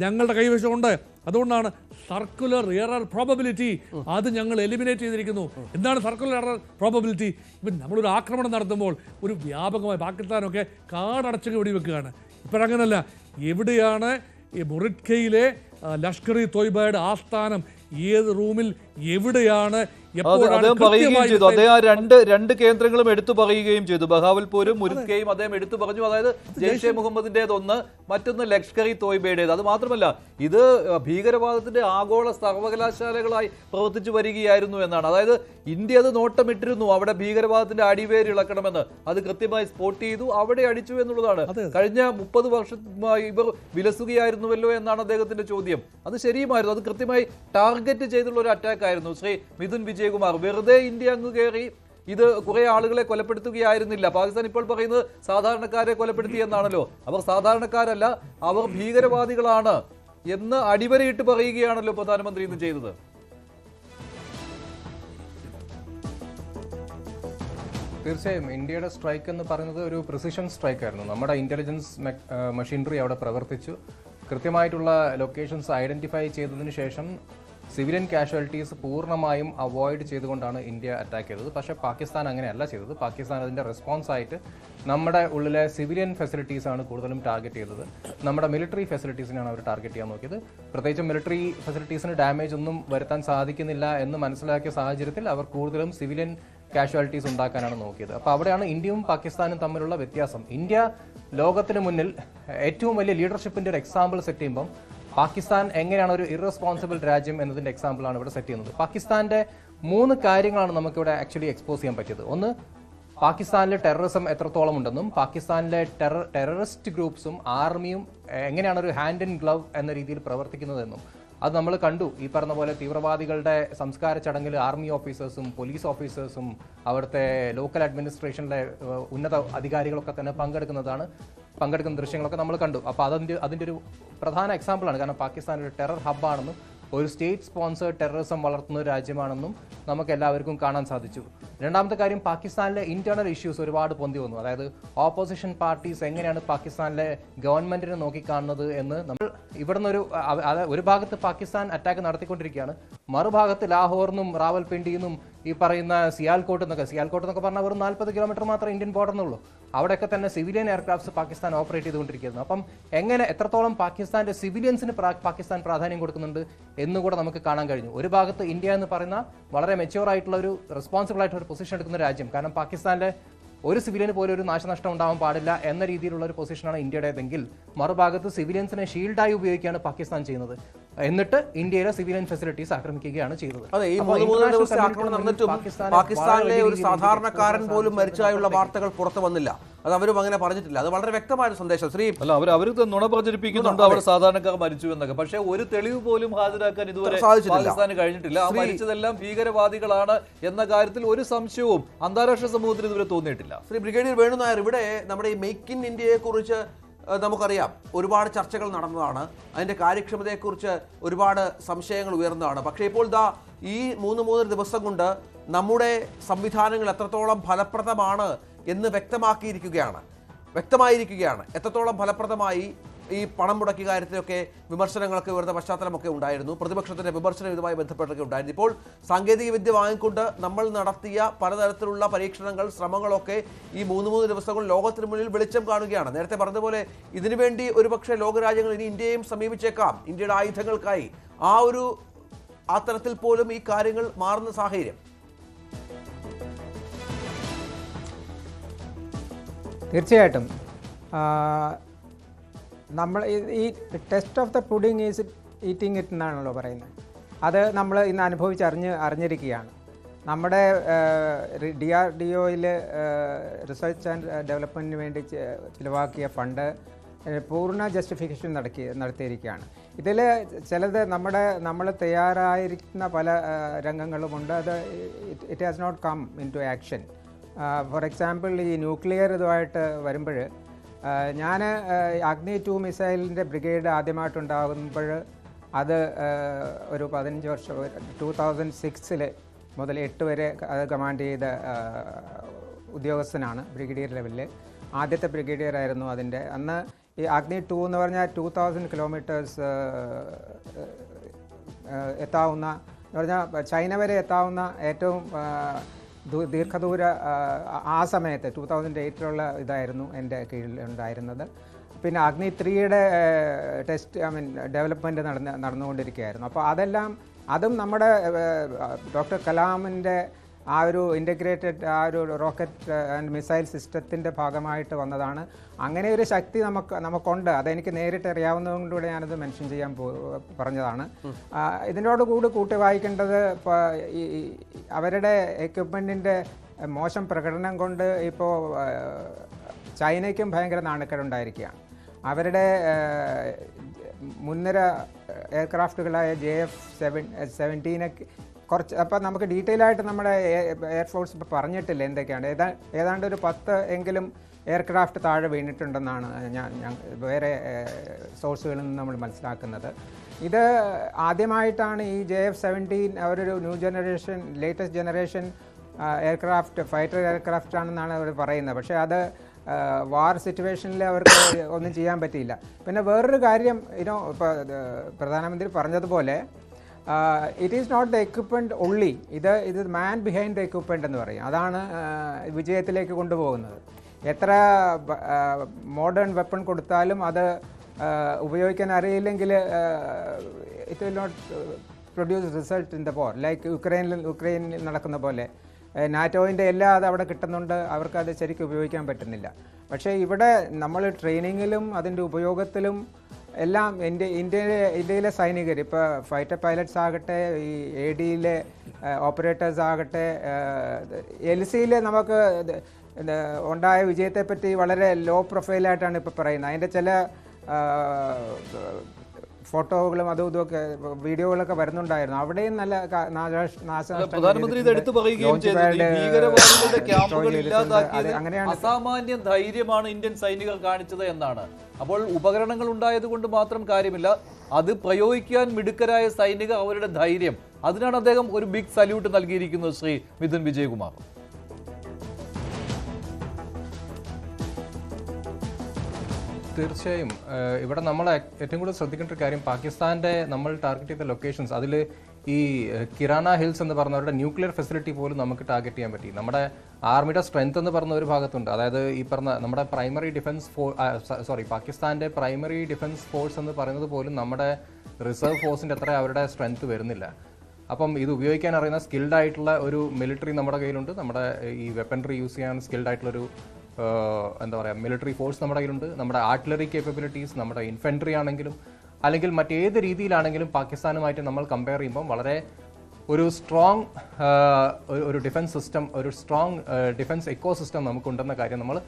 ഞങ്ങളുടെ കൈവശമുണ്ട്. അതുകൊണ്ടാണ് സർക്കുലർ എറർ പ്രോബബിലിറ്റി അത് ഞങ്ങൾ എലിമിനേറ്റ് ചെയ്തിരിക്കുന്നു. എന്താണ് സർക്കുലർ എറർ പ്രോബബിലിറ്റി? ഇപ്പം നമ്മളൊരു ആക്രമണം നടത്തുമ്പോൾ ഒരു വ്യാപകമായി പാകിസ്ഥാനൊക്കെ കാടടച്ചൊക്കെ വെടിവെക്കുകയാണ്. ഇപ്പോഴങ്ങനല്ല. എവിടെയാണ് ഈ ബുറിറ്റ്കയിലെ ലഷ്കർ ഇ തോയ്ബയുടെ ആസ്ഥാനം, ഏത് റൂമിൽ എവിടെയാണ്, അദ്ദേഹം പറയുകയും ചെയ്തു. അദ്ദേഹം ആ രണ്ട് കേന്ദ്രങ്ങളും എടുത്തു പറയുകയും ചെയ്തു. ബഹാവൽപൂരും മുരിദ്കയും അദ്ദേഹം എടുത്തു പറഞ്ഞു. അതായത് ജെയ്ഷെ മുഹമ്മദിന്റേതൊന്ന്, മറ്റൊന്ന് ലഷ്കർ ഇ തോയ്ബയുടേത്. അത് മാത്രമല്ല, ഇത് ഭീകരവാദത്തിന്റെ ആഗോള സർവകലാശാലകളായി പ്രവർത്തിച്ചു വരികയായിരുന്നു എന്നാണ്. അതായത് ഇന്ത്യ അത് നോട്ടമിട്ടിരുന്നു, അവിടെ ഭീകരവാദത്തിന്റെ അടിവേര് ഇളക്കണമെന്ന്. അത് കൃത്യമായി സ്പോട്ട് ചെയ്തു, അവിടെ അടിച്ചു എന്നുള്ളതാണ്. കഴിഞ്ഞ 30 വർഷമായി ഇവർ വിലസുകയായിരുന്നുവല്ലോ എന്നാണ് അദ്ദേഹത്തിന്റെ ചോദ്യം. അത് ശരിയുമായിരുന്നു. അത് കൃത്യമായി ടാർഗറ്റ് ചെയ്തുള്ള ഒരു അറ്റാക്ക് ആയിരുന്നു. ശ്രീ മിഥുൻ വിജയകുമാർ, വെറുതെ ഇന്ത്യ അങ്ങ് കയറി ഇത് കുറെ ആളുകളെ കൊലപ്പെടുത്തുകയായിരുന്നില്ല. പാകിസ്ഥാൻ ഇപ്പോൾ പറയുന്നത് സാധാരണക്കാരെ കൊലപ്പെടുത്തി എന്നാണല്ലോ. അവർ സാധാരണക്കാരല്ല, അവർ ഭീകരവാദികളാണ് എന്ന് അടിവരയിട്ട് പറയുകയാണല്ലോ പ്രധാനമന്ത്രി ഇന്ന് ചെയ്തത്. തീർച്ചയായും ഇന്ത്യയുടെ സ്ട്രൈക്ക് എന്ന് പറയുന്നത് ഒരു പ്രിസിഷൻ സ്ട്രൈക്ക് ആയിരുന്നു. നമ്മുടെ ഇന്റലിജൻസ് മെഷീനറി അവിടെ പ്രവർത്തിച്ചു. കൃത്യമായിട്ടുള്ള ലൊക്കേഷൻസ് ഐഡന്റിഫൈ ചെയ്തതിനു ശേഷം സിവിലിയൻ കാഷ്വാലിറ്റീസ് പൂർണ്ണമായും അവോയ്ഡ് ചെയ്തുകൊണ്ടാണ് ഇന്ത്യ അറ്റാക്ക് ചെയ്തത്. പക്ഷേ പാകിസ്ഥാൻ അങ്ങനെയല്ല ചെയ്തത്. പാകിസ്ഥാൻ അതിൻ്റെ റെസ്പോൺസ് ആയിട്ട് നമ്മുടെ ഉള്ളിലെ സിവിലിയൻ ഫെസിലിറ്റീസ് ആണ് കൂടുതലും ടാർഗറ്റ് ചെയ്തത്. നമ്മുടെ മിലിറ്ററി ഫെസിലിറ്റീസിനാണ് അവർ ടാർഗറ്റ് ചെയ്യാൻ നോക്കിയത്. പ്രത്യേകിച്ചും മിലിറ്ററി ഫെസിലിറ്റീസിന് ഡാമേജ് ഒന്നും വരുത്താൻ സാധിക്കുന്നില്ല എന്ന് മനസ്സിലാക്കിയ സാഹചര്യത്തിൽ അവർ കൂടുതലും സിവിലിയൻ കാഷ്വാലിറ്റീസ് ഉണ്ടാക്കാനാണ് നോക്കിയത്. അപ്പോൾ അവിടെയാണ് ഇന്ത്യയും പാകിസ്ഥാനും തമ്മിലുള്ള വ്യത്യാസം. ഇന്ത്യ ലോകത്തിന് മുന്നിൽ ഏറ്റവും വലിയ ലീഡർഷിപ്പിന്റെ ഒരു എക്സാമ്പിൾ സെറ്റ് ചെയ്യുമ്പം പാകിസ്ഥാൻ എങ്ങനെയാണ് ഒരു ഇറസ്പോൺസിബിൾ രാജ്യം എന്നതിന്റെ എക്സാമ്പിളാണ് ഇവിടെ സെറ്റ് ചെയ്യുന്നത്. പാകിസ്ഥാന്റെ 3 കാര്യങ്ങളാണ് നമുക്കിവിടെ ആക്ച്വലി എക്സ്പോസ് ചെയ്യാൻ പറ്റിയത്. ഒന്ന്, പാകിസ്ഥാനിലെ ടെററിസം എത്രത്തോളം ഉണ്ടെന്നും പാകിസ്ഥാനിലെ ടെററിസ്റ്റ് ഗ്രൂപ്പ്സും ആർമിയും എങ്ങനെയാണ് ഒരു ഹാൻഡ് ഇൻ ഗ്ലവ് എന്ന രീതിയിൽ പ്രവർത്തിക്കുന്നതെന്നും അത് നമ്മൾ കണ്ടു. ഈ പറഞ്ഞ പോലെ തീവ്രവാദികളുടെ സംസ്കാര ചടങ്ങിൽ ആർമി ഓഫീസേഴ്സും പോലീസ് ഓഫീസേഴ്സും അവിടുത്തെ ലോക്കൽ അഡ്മിനിസ്ട്രേഷനിലെ ഉന്നത അധികാരികളൊക്കെ തന്നെ പങ്കെടുക്കുന്ന ദൃശ്യങ്ങളൊക്കെ നമ്മൾ കണ്ടു. അപ്പോൾ അതിൻ്റെ ഒരു പ്രധാന എക്സാമ്പിളാണ്. കാരണം പാകിസ്ഥാൻ ഒരു ടെറർ ഹബ്ബാണെന്നും ഒരു സ്റ്റേറ്റ് സ്പോൺസേഡ് ടെററിസം വളർത്തുന്ന ഒരു രാജ്യമാണെന്നും നമുക്ക് എല്ലാവർക്കും കാണാൻ സാധിച്ചു. രണ്ടാമത്തെ കാര്യം, പാകിസ്ഥാനിലെ ഇന്റേണൽ ഇഷ്യൂസ് ഒരുപാട് പൊന്തി വന്നു. അതായത് ഓപ്പോസിഷൻ പാർട്ടീസ് എങ്ങനെയാണ് പാകിസ്ഥാനിലെ ഗവൺമെന്റിനെ നോക്കിക്കാണുന്നത് എന്ന് നമ്മൾ ഇവിടുന്ന് ഒരു ഭാഗത്ത് പാകിസ്ഥാൻ അറ്റാക്ക് നടത്തിക്കൊണ്ടിരിക്കുകയാണ്, മറുഭാഗത്ത് ലാഹോറിനും റാവൽപിണ്ടിന്നും ഈ പറയുന്ന സിയാൽകോട്ട് എന്നൊക്കെ പറഞ്ഞാൽ വെറും 40 കിലോമീറ്റർ മാത്രമേ ഇന്ത്യൻ ബോർഡറിനുള്ളൂ. അവിടെയൊക്കെ തന്നെ സിവിലിയൻ എയർക്രാഫ്റ്റ്സ് പാകിസ്ഥാൻ ഓപ്പറേറ്റ് ചെയ്തുകൊണ്ടിരിക്കുന്നു. അപ്പം എത്രത്തോളം പാകിസ്ഥാന്റെ സിവിലിയൻസിന് പാകിസ്ഥാൻ പ്രാധാന്യം കൊടുക്കുന്നുണ്ട് എന്നുകൂടെ നമുക്ക് കാണാൻ കഴിഞ്ഞു. ഒരു ഭാഗത്ത് ഇന്ത്യ എന്ന് പറയുന്ന വളരെ മെച്യൂർ ആയിട്ടുള്ള ഒരു റെസ്പോൺസിബിൾ ആയിട്ടുള്ള ഒരു പൊസിഷൻ എടുക്കുന്ന രാജ്യം, കാരണം പാകിസ്ഥാനിലെ ഒരു സിവിലിയന് പോലും ഒരു നാശനഷ്ടം ഉണ്ടാവാൻ പാടില്ല എന്ന രീതിയിലുള്ള ഒരു പൊസിഷനാണ് ഇന്ത്യയുടേതെങ്കിൽ, മറുഭാഗത്ത് സിവിലിയൻസിനെ ഷീൽഡായി ഉപയോഗിക്കുകയാണ് പാകിസ്ഥാൻ ചെയ്യുന്നത്. എന്നിട്ട് ഇന്ത്യയിലെ സിവിലിയൻ ഫെസിലിറ്റീസ് ആക്രമിക്കുകയാണ് ചെയ്തത്. അതെ, ഈ 3 ദിവസത്തെ ആക്രമണം നടന്നിട്ടും പാകിസ്ഥാനിലെ ഒരു സാധാരണക്കാരൻ പോലും മരിച്ചതായുള്ള വാർത്തകൾ പുറത്തു വന്നില്ല. അത് അവരും അങ്ങനെ പറഞ്ഞിട്ടില്ല. അത് വളരെ വ്യക്തമായ ഒരു സന്ദേശം. ശ്രീ അവർ നുണ പ്രചരിപ്പിക്കുന്നുണ്ട്, അവിടെ സാധാരണക്കാർ മരിച്ചു എന്നൊക്കെ. പക്ഷേ ഒരു തെളിവ് പോലും ഹാജരാക്കാൻ ഇതുവരെ പാകിസ്ഥാന് കഴിഞ്ഞിട്ടില്ല. ആ മരിച്ചതെല്ലാം ഭീകരവാദികളാണ് എന്ന കാര്യത്തിൽ ഒരു സംശയവും അന്താരാഷ്ട്ര സമൂഹത്തിന് ഇതുവരെ തോന്നിയിട്ടില്ല. ശ്രീ ബ്രിഗേഡിയർ വേണു നായർ, ഇവിടെ നമ്മുടെ ഈ മെയ്ക്ക് ഇൻ ഇന്ത്യയെ കുറിച്ച് നമുക്കറിയാം, ഒരുപാട് ചർച്ചകൾ നടന്നതാണ്. അതിൻ്റെ കാര്യക്ഷമതയെക്കുറിച്ച് ഒരുപാട് സംശയങ്ങൾ ഉയർന്നതാണ്. പക്ഷേ ഇപ്പോൾ ഈ 3 ദിവസം കൊണ്ട് നമ്മുടെ സംവിധാനങ്ങൾ എത്രത്തോളം ഫലപ്രദമാണ് എന്ന് വ്യക്തമായിരിക്കുകയാണ്. എത്രത്തോളം ഫലപ്രദമായി ഈ പണം മുടക്കിയ കാര്യത്തിലൊക്കെ വിമർശനങ്ങളൊക്കെ വരുന്ന പശ്ചാത്തലമൊക്കെ ഉണ്ടായിരുന്നു. പ്രതിപക്ഷത്തിൻ്റെ വിമർശനം ഇതുമായി ബന്ധപ്പെട്ടൊക്കെ ഉണ്ടായിരുന്നു. ഇപ്പോൾ സാങ്കേതിക വിദ്യ വാങ്ങിക്കൊണ്ട് നമ്മൾ നടത്തിയ പലതരത്തിലുള്ള പരീക്ഷണങ്ങൾ, ശ്രമങ്ങളൊക്കെ ഈ 3 ദിവസങ്ങൾ ലോകത്തിന് മുന്നിൽ വെളിച്ചം കാണുകയാണ്. നേരത്തെ പറഞ്ഞതുപോലെ ഇതിനുവേണ്ടി ഒരുപക്ഷെ ലോകരാജ്യങ്ങൾ ഇനി ഇന്ത്യയും സമീപിച്ചേക്കാം, ഇന്ത്യയുടെ ആയുധങ്ങൾക്കായി. ആ തരത്തിൽ പോലും ഈ കാര്യങ്ങൾ മാറുന്ന സാഹചര്യം. തീർച്ചയായിട്ടും നമ്മൾ ഈ test of the pudding is eating it എന്നാണല്ലോ പറയുന്നത്. അത് നമ്മൾ ഇന്ന് അറിഞ്ഞിരിക്കുകയാണ്. നമ്മുടെ DRDOയിൽ റിസർച്ച് ആൻഡ് ഡെവലപ്മെൻറ്റിന് വേണ്ടി ചിലവാക്കിയ ഫണ്ട് പൂർണ്ണ ജസ്റ്റിഫിക്കേഷൻ നടത്തിയിരിക്കുകയാണ്. ഇതിൽ ചിലത് നമ്മൾ തയ്യാറായിരിക്കുന്ന പല രംഗങ്ങളുമുണ്ട്. അത് it has not come into action. For example, ഈ ന്യൂക്ലിയർ ഇതുമായിട്ട് വരുമ്പോൾ ഞാൻ അഗ്നി 2 മിസൈലിൻ്റെ ബ്രിഗേഡ് ആദ്യമായിട്ടുണ്ടാകുമ്പോൾ അത് ഒരു 15 വർഷം 2006 മുതൽ 8 വരെ അത് കമാൻഡ് ചെയ്ത ഉദ്യോഗസ്ഥനാണ് ബ്രിഗേഡിയർ ലെവലിൽ. ആദ്യത്തെ ബ്രിഗേഡിയർ ആയിരുന്നു അതിൻ്റെ. അന്ന് ഈ അഗ്നി 2 എന്ന് പറഞ്ഞാൽ 2000 കിലോമീറ്റേഴ്സ് എത്താവുന്ന എന്ന് പറഞ്ഞാൽ ചൈന വരെ എത്താവുന്ന ഏറ്റവും ദീർഘദൂര ആ സമയത്ത് 2008 ഇതായിരുന്നു എൻ്റെ കീഴിൽ ഉണ്ടായിരുന്നത്. പിന്നെ അഗ്നി 3യുടെ ടെസ്റ്റ് ഡെവലപ്മെൻറ്റ് നടന്നുകൊണ്ടിരിക്കുകയായിരുന്നു. അപ്പോൾ അതും നമ്മുടെ ഡോക്ടർ കലാമിൻ്റെ ആ ഒരു ഇൻ്റഗ്രേറ്റഡ് ആ ഒരു റോക്കറ്റ് ആൻഡ് മിസൈൽ സിസ്റ്റത്തിൻ്റെ ഭാഗമായിട്ട് വന്നതാണ്. അങ്ങനെ ഒരു ശക്തി നമുക്കുണ്ട്. അതെനിക്ക് നേരിട്ട് അറിയാവുന്നതുകൊണ്ടുകൂടെ ഞാനത് മെൻഷൻ ചെയ്യാൻ പറഞ്ഞതാണ്. ഇതിനോട് കൂട്ടി വായിക്കേണ്ടത് ഈ അവരുടെ എക്യുപ്മെൻറ്റിൻ്റെ മോശം പ്രകടനം കൊണ്ട് ഇപ്പോൾ ചൈനയ്ക്കും ഭയങ്കര നാണക്കേടുണ്ടായിരിക്കുകയാണ്. അവരുടെ മുൻനിര എയർക്രാഫ്റ്റുകളായ JF-17 കുറച്ച് അപ്പോൾ നമുക്ക് ഡീറ്റെയിൽ ആയിട്ട് നമ്മുടെ എയർഫോഴ്സ് ഇപ്പോൾ പറഞ്ഞിട്ടില്ല എന്തൊക്കെയാണ്. ഏതാണ്ട് ഒരു 10 എങ്കിലും എയർക്രാഫ്റ്റ് താഴെ വീണിട്ടുണ്ടെന്നാണ് ഞാൻ വേറെ സോഴ്സുകളിൽ നിന്ന് നമ്മൾ മനസ്സിലാക്കുന്നത്. ഇത് ആദ്യമായിട്ടാണ് ഈ JF-17 അവരൊരു ലേറ്റസ്റ്റ് ജനറേഷൻ ഫൈറ്റർ എയർക്രാഫ്റ്റ് ആണെന്നാണ് അവർ പറയുന്നത്. പക്ഷേ അത് വാർ സിറ്റുവേഷനിൽ അവർക്ക് ഒന്നും ചെയ്യാൻ പറ്റിയില്ല. പിന്നെ വേറൊരു കാര്യം ഇപ്പോൾ പ്രധാനമന്ത്രി പറഞ്ഞതുപോലെ it is not the equipment only, ഇത് മാൻ ബിഹൈൻഡ് ദ എക്യുപ്മെൻറ്റ് എന്ന് പറയും. അതാണ് വിജയത്തിലേക്ക് കൊണ്ടുപോകുന്നത്. എത്ര മോഡേൺ വെപ്പൺ കൊടുത്താലും അത് ഉപയോഗിക്കാൻ അറിയില്ലെങ്കിൽ it will not produce result in the war. Like യുക്രൈനിൽ നടക്കുന്ന പോലെ നാറ്റോയിൻ്റെ എല്ലാം അത് അവിടെ കിട്ടുന്നുണ്ട്, അവർക്കത് ശരിക്കും ഉപയോഗിക്കാൻ പറ്റുന്നില്ല. പക്ഷേ ഇവിടെ നമ്മൾ ട്രെയിനിങ്ങിലും അതിൻ്റെ ഉപയോഗത്തിലും എല്ലാം ഇന്ത്യയിലെ സൈനികർ, ഇപ്പോൾ ഫൈറ്റർ പൈലറ്റ്സ് ആകട്ടെ, ഈ ADയിലെ ഓപ്പറേറ്റേഴ്സ് ആകട്ടെ, LCയിൽ നമുക്ക് ഉണ്ടായ വിജയത്തെപ്പറ്റി വളരെ ലോ പ്രൊഫൈലായിട്ടാണ് ഇപ്പോൾ പറയുന്നത്. അതിൻ്റെ ചില ഫോട്ടോകളും അതും ഇതൊക്കെ വീഡിയോകളൊക്കെ വരുന്നുണ്ടായിരുന്നു. അവിടെയും നല്ല പ്രധാനമന്ത്രി ഇത് എടുത്തു പറയുകയും ചെയ്തത് ഭീകരവാദികളുടെ ക്യാമ്പുകൾ ഇല്ലാതാക്കിയത് അങ്ങനെയാണ്. അസാമാന്യ ധൈര്യമാണ് ഇന്ത്യൻ സൈനികർ കാണിച്ചത് എന്നാണ്. അപ്പോൾ ഉപകരണങ്ങൾ ഉണ്ടായത് കൊണ്ട് മാത്രം കാര്യമില്ല, അത് പ്രയോഗിക്കാൻ മിടുക്കരായ സൈനികർ, അവരുടെ ധൈര്യം, അതിനാണ് അദ്ദേഹം ഒരു ബിഗ് സല്യൂട്ട് നൽകിയിരിക്കുന്നത്. ശ്രീ മിഥുൻ വിജയകുമാർ. തീർച്ചയായും ഇവിടെ നമ്മൾ ഏറ്റവും കൂടുതൽ ശ്രദ്ധിക്കേണ്ട ഒരു കാര്യം, പാകിസ്ഥാന്റെ നമ്മൾ ടാർഗറ്റ് ചെയ്ത ലൊക്കേഷൻസ്, അതിൽ ഈ കിരാന ഹിൽസ് എന്ന് പറഞ്ഞവരുടെ ന്യൂക്ലിയർ ഫെസിലിറ്റി പോലും നമുക്ക് ടാർഗറ്റ് ചെയ്യാൻ പറ്റി. നമ്മുടെ ആർമിയുടെ സ്ട്രെങ്ത് എന്ന് പറഞ്ഞ ഒരു ഭാഗത്തുണ്ട്. അതായത് ഈ പറഞ്ഞ നമ്മുടെ പാകിസ്ഥാന്റെ പ്രൈമറി ഡിഫൻസ് ഫോഴ്സ് എന്ന് പറയുന്നത് പോലും നമ്മുടെ റിസർവ് ഫോഴ്സിന്റെ അത്ര അവരുടെ സ്ട്രെങ്ത് വരുന്നില്ല. അപ്പം ഇത് ഉപയോഗിക്കാൻ അറിയുന്ന സ്കിൽഡ് ആയിട്ടുള്ള ഒരു മിലിറ്ററി നമ്മുടെ കയ്യിലുണ്ട്. നമ്മുടെ ഈ വെപ്പൺറി യൂസ് ചെയ്യാൻ സ്കിൽഡ് ആയിട്ടുള്ളൊരു മിലിറ്ററി ഫോഴ്സ് നമ്മുടെ കയ്യിലുണ്ട്. നമ്മുടെ ആർട്ടിലറി കേപ്പബിലിറ്റീസ്, നമ്മുടെ ഇൻഫെൻട്രി ആണെങ്കിലും അല്ലെങ്കിൽ മറ്റേത് രീതിയിലാണെങ്കിലും പാകിസ്ഥാനുമായിട്ട് നമ്മൾ കമ്പയർ ചെയ്യുമ്പോൾ വളരെ ഒരു സ്ട്രോങ് ഒരു ഡിഫൻസ് സിസ്റ്റം, ഒരു സ്ട്രോങ് ഡിഫൻസ് എക്കോ സിസ്റ്റം നമുക്കുണ്ടെന്ന കാര്യം നമ്മൾ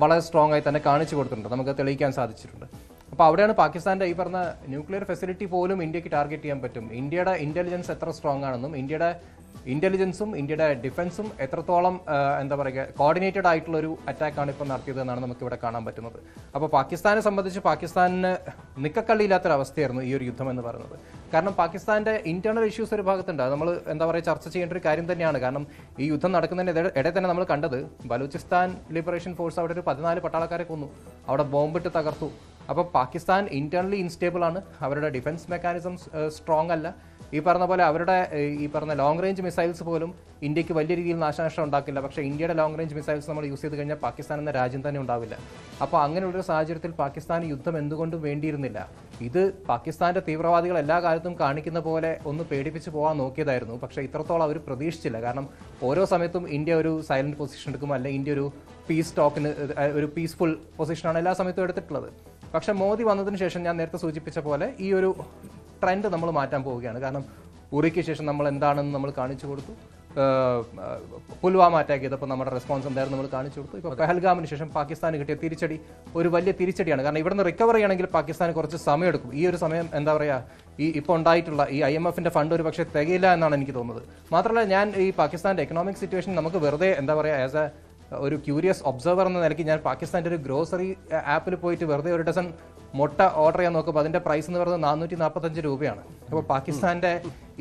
വളരെ സ്ട്രോങ് ആയി തന്നെ കാണിച്ചു കൊടുത്തിട്ടുണ്ട്, നമുക്ക് തെളിയിക്കാൻ സാധിച്ചിട്ടുണ്ട്. അപ്പോൾ അവിടെയാണ് പാകിസ്ഥാന്റെ ഈ പറഞ്ഞ ന്യൂക്ലിയർ ഫെസിലിറ്റി പോലും ഇന്ത്യക്ക് ടാർഗറ്റ് ചെയ്യാൻ പറ്റും. ഇന്ത്യയുടെ ഇന്റലിജൻസ് എത്ര സ്ട്രോങ് ആണെന്നും ഇന്ത്യയുടെ ഇന്റലിജൻസും ഇന്ത്യയുടെ ഡിഫൻസും എത്രത്തോളം കോർഡിനേറ്റഡ് ആയിട്ടുള്ള ഒരു അറ്റാക്കാണ് ഇപ്പോൾ നടത്തിയത് എന്നാണ് നമുക്ക് ഇവിടെ കാണാൻ പറ്റുന്നത്. അപ്പോൾ പാകിസ്ഥാനെ സംബന്ധിച്ച് പാകിസ്ഥാനിന് നിക്കക്കള്ളിയില്ലാത്തൊരവസ്ഥയായിരുന്നു ഈ ഒരു യുദ്ധം എന്ന് പറയുന്നത്. കാരണം പാകിസ്ഥാന്റെ ഇന്റേണൽ ഇഷ്യൂസ് ഒരു ഭാഗത്തുണ്ട്, അത് നമ്മൾ ചർച്ച ചെയ്യേണ്ട ഒരു കാര്യം തന്നെയാണ്. കാരണം ഈ യുദ്ധം നടക്കുന്നതിന്റെ ഇടയിൽ തന്നെ നമ്മൾ കണ്ടത് ബലൂചിസ്ഥാൻ ലിബറേഷൻ ഫോഴ്സ് അവിടെ ഒരു 14 പട്ടാളക്കാരെ കൊന്നു, അവിടെ ബോംബിട്ട് തകർത്തു. അപ്പോൾ പാകിസ്ഥാൻ ഇന്റേണലി ഇൻസ്റ്റേബിൾ ആണ്, അവരുടെ ഡിഫൻസ് മെക്കാനിസംസ് സ്ട്രോങ് അല്ല. ഈ പറഞ്ഞ പോലെ അവരുടെ ഈ പറഞ്ഞ ലോങ് റേഞ്ച് മിസൈൽസ് പോലും ഇന്ത്യക്ക് വലിയ രീതിയിൽ നാശനഷ്ടം ഉണ്ടാക്കില്ല. പക്ഷേ ഇന്ത്യയുടെ ലോങ് റേഞ്ച് മിസൈൽസ് നമ്മൾ യൂസ് ചെയ്ത് കഴിഞ്ഞാൽ പാകിസ്ഥാൻ എന്ന രാജ്യം തന്നെ ഉണ്ടാവില്ല. അപ്പോൾ അങ്ങനെയുള്ളൊരു സാഹചര്യത്തിൽ പാകിസ്ഥാൻ യുദ്ധം എന്തുകൊണ്ടും വേണ്ടിയിരുന്നില്ല. ഇത് പാകിസ്ഥാന്റെ തീവ്രവാദികൾ എല്ലാ കാലത്തും കാണിക്കുന്ന പോലെ ഒന്ന് പേടിപ്പിച്ച് പോകാൻ നോക്കിയതായിരുന്നു. പക്ഷേ ഇത്രത്തോളം അവർ പ്രതീക്ഷിച്ചില്ല. കാരണം ഓരോ സമയത്തും ഇന്ത്യ ഒരു സൈലന്റ് പൊസിഷൻ എടുക്കും, അല്ലെങ്കിൽ ഇന്ത്യ ഒരു പീസ് ടോക്കിന് ഒരു പീസ്ഫുൾ പൊസിഷനാണ് എല്ലാ സമയത്തും എടുത്തിട്ടുള്ളത്. പക്ഷെ മോദി വന്നതിന് ശേഷം ഞാൻ നേരത്തെ സൂചിപ്പിച്ച പോലെ ഈ ഒരു ട്രെൻഡ് നമ്മൾ മാറ്റാൻ പോവുകയാണ്. കാരണം ഉറിക്ക് ശേഷം നമ്മൾ എന്താണെന്ന് നമ്മൾ കാണിച്ചു കൊടുത്തു, പുൽവാമ അറ്റാക്ക് ചെയ്തപ്പോൾ നമ്മുടെ റെസ്പോൺസ് എന്തായിരുന്നു നമ്മൾ കാണിച്ചു കൊടുത്തു. ഇപ്പോൾ പെഹൽഗാമിന് ശേഷം പാകിസ്ഥാന് കിട്ടിയ തിരിച്ചടി ഒരു വലിയ തിരിച്ചടിയാണ്. കാരണം ഇവിടുന്ന് റിക്കവർ ചെയ്യണമെങ്കിൽ പാകിസ്ഥാന് കുറച്ച് സമയമെടുക്കും. ഈ ഒരു സമയം ഇപ്പോൾ ഉണ്ടായിട്ടുള്ള ഈ IMFന്റെ ഫണ്ട് ഒരു പക്ഷേ തികയില്ല എന്നാണ് എനിക്ക് തോന്നുന്നത്. മാത്രമല്ല ഞാൻ ഈ പാകിസ്ഥാന്റെ എക്കണോമിക് സിറ്റുവേഷൻ നമുക്ക് വെറുതെ ആസ് എ ഒരു ക്യൂരിയസ് ഒബ്സർവർ എന്ന നിലയ്ക്ക് ഞാൻ പാകിസ്ഥാൻ്റെ ഒരു ഗ്രോസറി ആപ്പിൽ പോയിട്ട് വെറുതെ ഒരു ഡസൺ മുട്ട ഓർഡർ ചെയ്യാൻ നോക്കുമ്പോൾ അതിൻ്റെ പ്രൈസ് എന്ന് പറയുന്നത് 445 രൂപയാണ്. അപ്പോൾ പാകിസ്ഥാൻ്റെ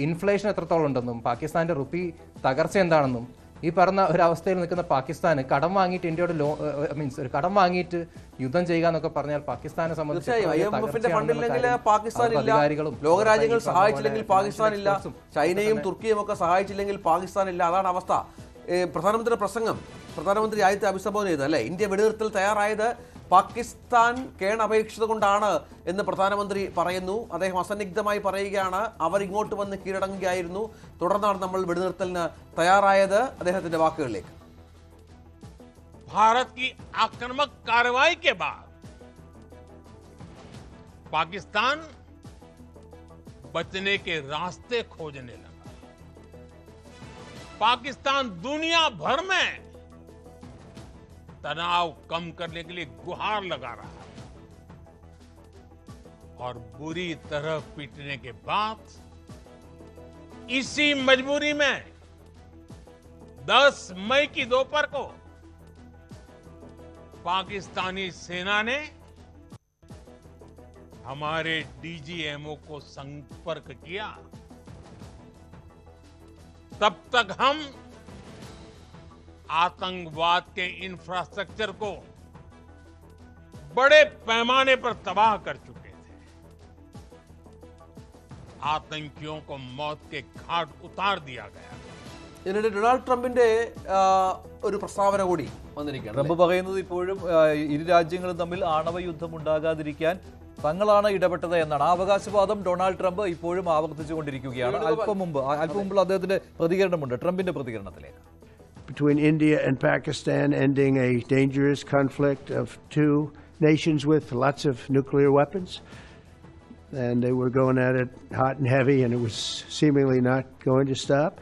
ഇൻഫ്ലേഷൻ എത്രത്തോളം ഉണ്ടെന്നും പാകിസ്ഥാൻ്റെ റുപ്പി തകർച്ച എന്താണെന്നും ഈ പറഞ്ഞ ഒരു അവസ്ഥയിൽ നിൽക്കുന്ന പാകിസ്ഥാന് കടം വാങ്ങിയിട്ട് ഇന്ത്യയോട് മീൻസ് ഒരു കടം വാങ്ങിയിട്ട് യുദ്ധം ചെയ്യുക എന്നൊക്കെ പറഞ്ഞാൽ പാകിസ്ഥാനെ IMF-ന്റെ ഫണ്ടില്ലെങ്കിൽ പാകിസ്ഥാൻ ഇല്ല, ലോകരാജ്യങ്ങൾ സഹായിച്ചില്ലെങ്കിൽ പാകിസ്ഥാൻ ഇല്ല, ചൈനയും തുർക്കിയും ഒക്കെ സഹായിച്ചില്ലെങ്കിൽ പാകിസ്ഥാൻ ഇല്ല. അതാണ് അവസ്ഥ. പ്രധാനമന്ത്രിയുടെ പ്രസംഗം, പ്രധാനമന്ത്രി ആദ്യത്തെ അഭിസംബോധന ചെയ്തത് അല്ലേ, ഇന്ത്യ വെടിനിർത്തൽ തയ്യാറായത് പാകിസ്ഥാൻ കേണപേക്ഷിത കൊണ്ടാണ് എന്ന് പ്രധാനമന്ത്രി പറയുന്നു. അദ്ദേഹം അസന്നിഗ്ധമായി പറയുകയാണ് അവർ ഇങ്ങോട്ട് വന്ന് കീഴടങ്ങുകയായിരുന്നു, തുടർന്നാണ് നമ്മൾ വെടിനിർത്തലിന് തയ്യാറായത്. അദ്ദേഹത്തിന്റെ വാക്കുകളിലേക്ക്. भारत की आक्रामक कार्रवाई के बाद पाकिस्तान बचने के रास्ते खोजने लगा। पाकिस्तान दुनिया भर में तनाव कम करने के लिए गुहार लगा रहा है और बुरी तरह पीटने के बाद इसी मजबूरी में 10 मई की दोपहर को पाकिस्तानी सेना ने हमारे डीजीएमओ को संपर्क किया। तब तक हम आतंकवाद के इंफ्रास्ट्रक्चर को बड़े पैमाने पर तबाह कर चुके थे। आतंकियों को मौत के घाट उतार दिया गया। ഇതിനിടെ ഡൊണാൾഡ് ട്രംപിന്റെ ഒരു പ്രസ്താവന കൂടി വന്നിരിക്കുകയാണ്. ട്രംപ് പറയുന്നത് ഇപ്പോഴും ഇരു രാജ്യങ്ങളും തമ്മിൽ ആണവ യുദ്ധം ഉണ്ടാകാതിരിക്കാൻ തങ്ങളാണ് ഇടപെട്ടത് എന്നാണ്. ആ അവകാശവാദം ഡൊണാൾഡ് ട്രംപ് ഇപ്പോഴും ആവർത്തിച്ചുകൊണ്ടിരിക്കുകയാണ്. അല്പം മുമ്പ് അദ്ദേഹത്തിന്റെ പ്രതികരണമുണ്ട്. ട്രംപിന്റെ പ്രതികരണത്തിലേക്ക്. Between India and Pakistan, ending a dangerous conflict of two nations with lots of nuclear weapons. And they were going at it hot and heavy, and it was seemingly not going to stop.